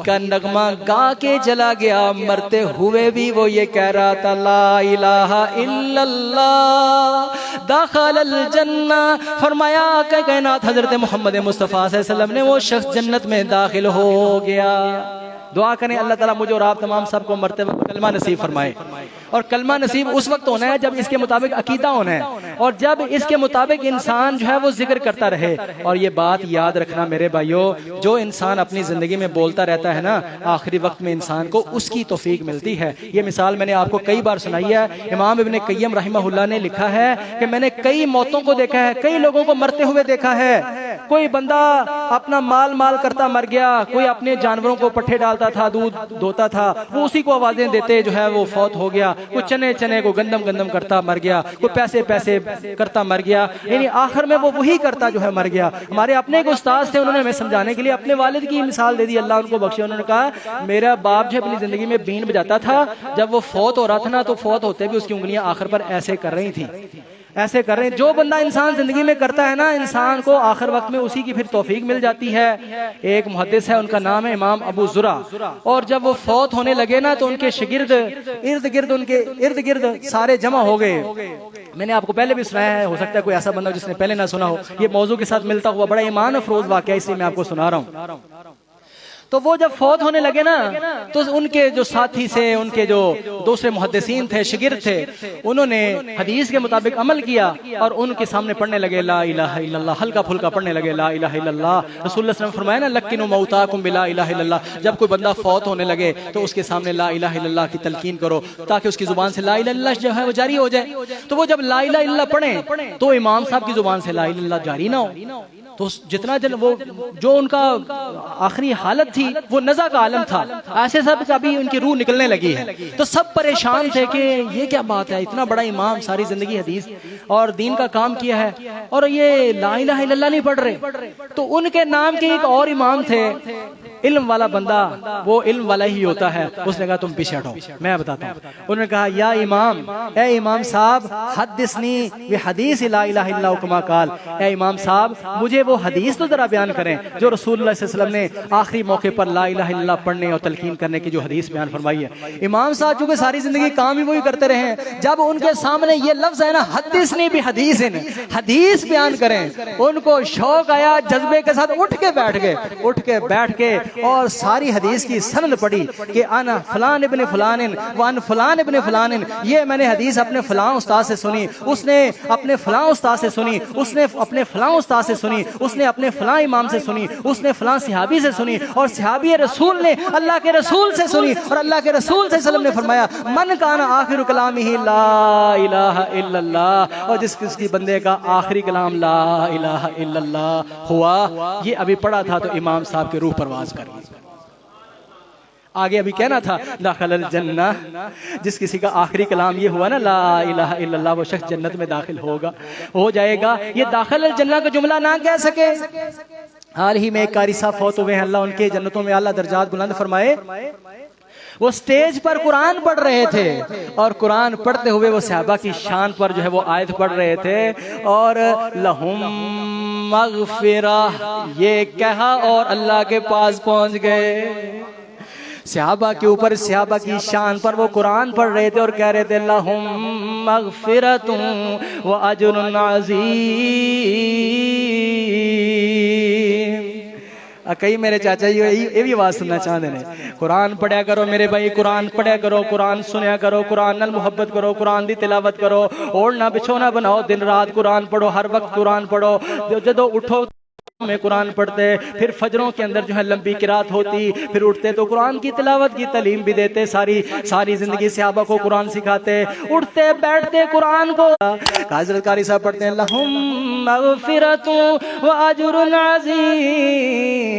کا نغمہ گا کے چلا گیا، مرتے ہوئے بھی وہ یہ کہہ رہا تھا لا الہ الا اللہ دخل الجنہ۔ فرمایا کہ کائنات حضرت محمد مصطفیٰ صلی اللہ علیہ وسلم نے وہ شخص جنت میں داخل ہو گیا۔ دعا کریں اللہ تعالیٰ مجھے اور آپ تمام سب کو مرتے وقت کلمہ نصیب فرمائے، اور کلمہ نصیب اس وقت ہونا ہے جب اس کے مطابق عقیدہ ہونا ہے، اور جب اس کے مطابق انسان جو ہے وہ ذکر کرتا رہے۔ اور یہ بات یاد رکھنا میرے بھائیو، جو انسان اپنی زندگی میں بولتا رہتا ہے نا، آخری وقت میں انسان کو اس کی توفیق ملتی ہے۔ یہ مثال میں نے آپ کو کئی بار سنائی ہے۔ امام ابن قیم رحمہ اللہ نے لکھا ہے کہ میں نے کئی موتوں کو دیکھا ہے، کئی لوگوں کو مرتے ہوئے دیکھا ہے۔ کوئی بندہ اپنا مال کرتا مر گیا، کوئی اپنے جانوروں کو پٹھے ڈالتا تھا، دودھ دھوتا تھا، وہ اسی کو آوازیں دیتے جو ہے وہ فوت ہو گیا۔ کوئی چنے کو گندم کرتا مر گیا، کوئی پیسے کرتا مر گیا، یعنی آخر میں وہ وہی کرتا جو ہے مر گیا۔ ہمارے اپنے ایک استاد تھے، انہوں نے ہمیں سمجھانے کے لیے اپنے والد کی مثال دے دی، اللہ ان کو بخشے۔ انہوں نے کہا میرا باپ جو اپنی زندگی میں بین بجاتا تھا، جب وہ فوت ہو رہا تھا نا تو فوت ہوتے بھی اس کی انگلیاں آخر پر ایسے کر رہی تھیں، ایسے کر رہے ہیں۔ جو بندہ انسان زندگی میں کرتا ہے نا، انسان کو آخر وقت میں اسی کی پھر توفیق مل جاتی ہے۔ ایک محدث ہے، ان کا نام ہے امام ابو زرع، اور جب وہ فوت ہونے لگے نا تو ان کے شاگرد ارد گرد سارے جمع ہو گئے۔ میں نے آپ کو پہلے بھی سنایا ہے، ہو سکتا ہے کوئی ایسا بندہ جس نے پہلے نہ سنا ہو، یہ موضوع کے ساتھ ملتا ہوا بڑا ایمان افروز واقعہ، اس لیے میں آپ کو سنا رہا ہوں۔ تو وہ جب فوت ہونے لگے نا تو ان کے جو ساتھی سے، ان کے جو دوسرے محدثین تھے، شاگرد تھے، انہوں نے حدیث کے مطابق عمل کیا اور ان کے سامنے پڑھنے لگے لا الہ الا اللہ، ہلکا پھلکا پڑھنے لگے لا الہ الا اللہ۔ رسول اللہ صلی اللہ علیہ وسلم فرمایا نا لکنوا موتاکم بلا الہ الا اللہ، جب کوئی بندہ فوت ہونے لگے تو اس کے سامنے لا الہ الا اللہ کی تلقین کرو تاکہ اس کی زبان سے لا الہ الا اللہ جو ہے وہ جاری ہو جائے۔ تو وہ جب لا الہ الا اللہ پڑھیں تو امام صاحب کی زبان سے لا الہ الا اللہ جاری نہ ہو، تو جتنا وہ جو ان کا آخری حالت تھی وہ نزع کا عالم تھا، ایسے سب ابھی ان کی روح نکلنے لگی ہے۔ تو سب پریشان تھے کہ یہ کیا بات ہے، اتنا بڑا امام، ساری زندگی حدیث اور دین کا کام کیا ہے اور یہ لا الہ الا اللہ نہیں پڑھ رہے۔ تو ان کے نام کے ایک اور امام تھے، علم والا بندہ، وہ علم والا ہی ہوتا ہے، اس نے کہا تم پیچھے ہٹو میں بتاتا ہوں۔ انہوں نے کہا یا امام، اے امام صاحب، حدثنی بحدیث لا الہ الا اللہ کما قال، اے امام صاحب مجھے وہ حدیث تو ذرا بیان کریں جو رسول اللہ صلی اللہ علیہ وسلم نے آخری موقع پر لا الہ الا اللہ پڑھنے اور تلقین کرنے کی جو حدیث بیان فرمائی ہے۔ امام صاحب چونکہ ساری زندگی کام ہی وہی کرتے رہے ہیں، جب ان کے سامنے یہ لفظ ہے نا حدثنی بحدیث، حدیث بیان کریں، ان کو شوق آیا، جذبے کے ساتھ اٹھ کے بیٹھ گئے اور ساری حدیث کی سند پڑھی کہ انا فلان ابن فلان وان فلان ابن فلان، یہ میں نے حدیث اپنے فلاں استاد سے سنی، اس نے اپنے فلاں استاد سے سنی، اس نے اپنے فلاں استاد سے سنی، اس نے اپنے فلاں امام سے سنی، اس نے فلاں صحابی سے سنی، اور صحابی رسول نے اللہ کے رسول سے سنی، اور اللہ کے رسول صلی اللہ علیہ وسلم نے فرمایا من کان آخر کلامہ لا الہ الا اللہ، اور جس کی بندے کا آخری کلام لا الہ الا اللہ ہوا، یہ ابھی پڑھا تھا تو امام صاحب کی روح پرواز کر گئی۔ آگے ابھی کہنا تھا داخل الجنہ، جس کسی کا آخری کلام یہ ہوا نا لا الہ الا اللہ، وہ شخص جنت میں داخل ہو جائے گا۔ یہ داخل الجنہ کا جملہ نہ کہہ سکے حال ہی میں ایک قاری صاحب فوت ہوئے ہیں، اللہ ان کے جنتوں میں اعلیٰ درجات بلند فرمائے۔ وہ سٹیج پر قرآن پڑھ رہے تھے اور قرآن پڑھتے ہوئے وہ صحابہ کی شان پر جو ہے وہ آیت پڑھ رہے تھے اور لہم مغفرہ یہ کہا اور اللہ کے پاس پہنچ گئے۔ صحابہ کے اوپر صحابہ کی شان پر وہ قرآن پڑھ رہے تھے اور کہہ رہے تھے لہم مغفرۃ واجر عظیم۔ کئی میرے چاچا جی یہ بھی آواز سننا چاہتے ہیں، قرآن پڑھیا کرو میرے بھائی، قرآن پڑھیا کرو، قرآن سنیا کرو، قرآن نال محبت کرو، قرآن دی تلاوت کرو، اوڑھنا بچھونا بناؤ، دن رات قرآن پڑھو، ہر وقت قرآن پڑھو، جدو اٹھو میں قرآن پڑھتے، پھر فجروں کے اندر جو ہے لمبی قرات ہوتی، پھر اٹھتے تو قرآن کی تلاوت کی تعلیم بھی دیتے، ساری زندگی صحابہ کو قرآن سکھاتے، اٹھتے بیٹھتے قرآن کو۔ حضرت قاری صاحب پڑھتے ہیں لہم مغفرۃ واجر عظیم۔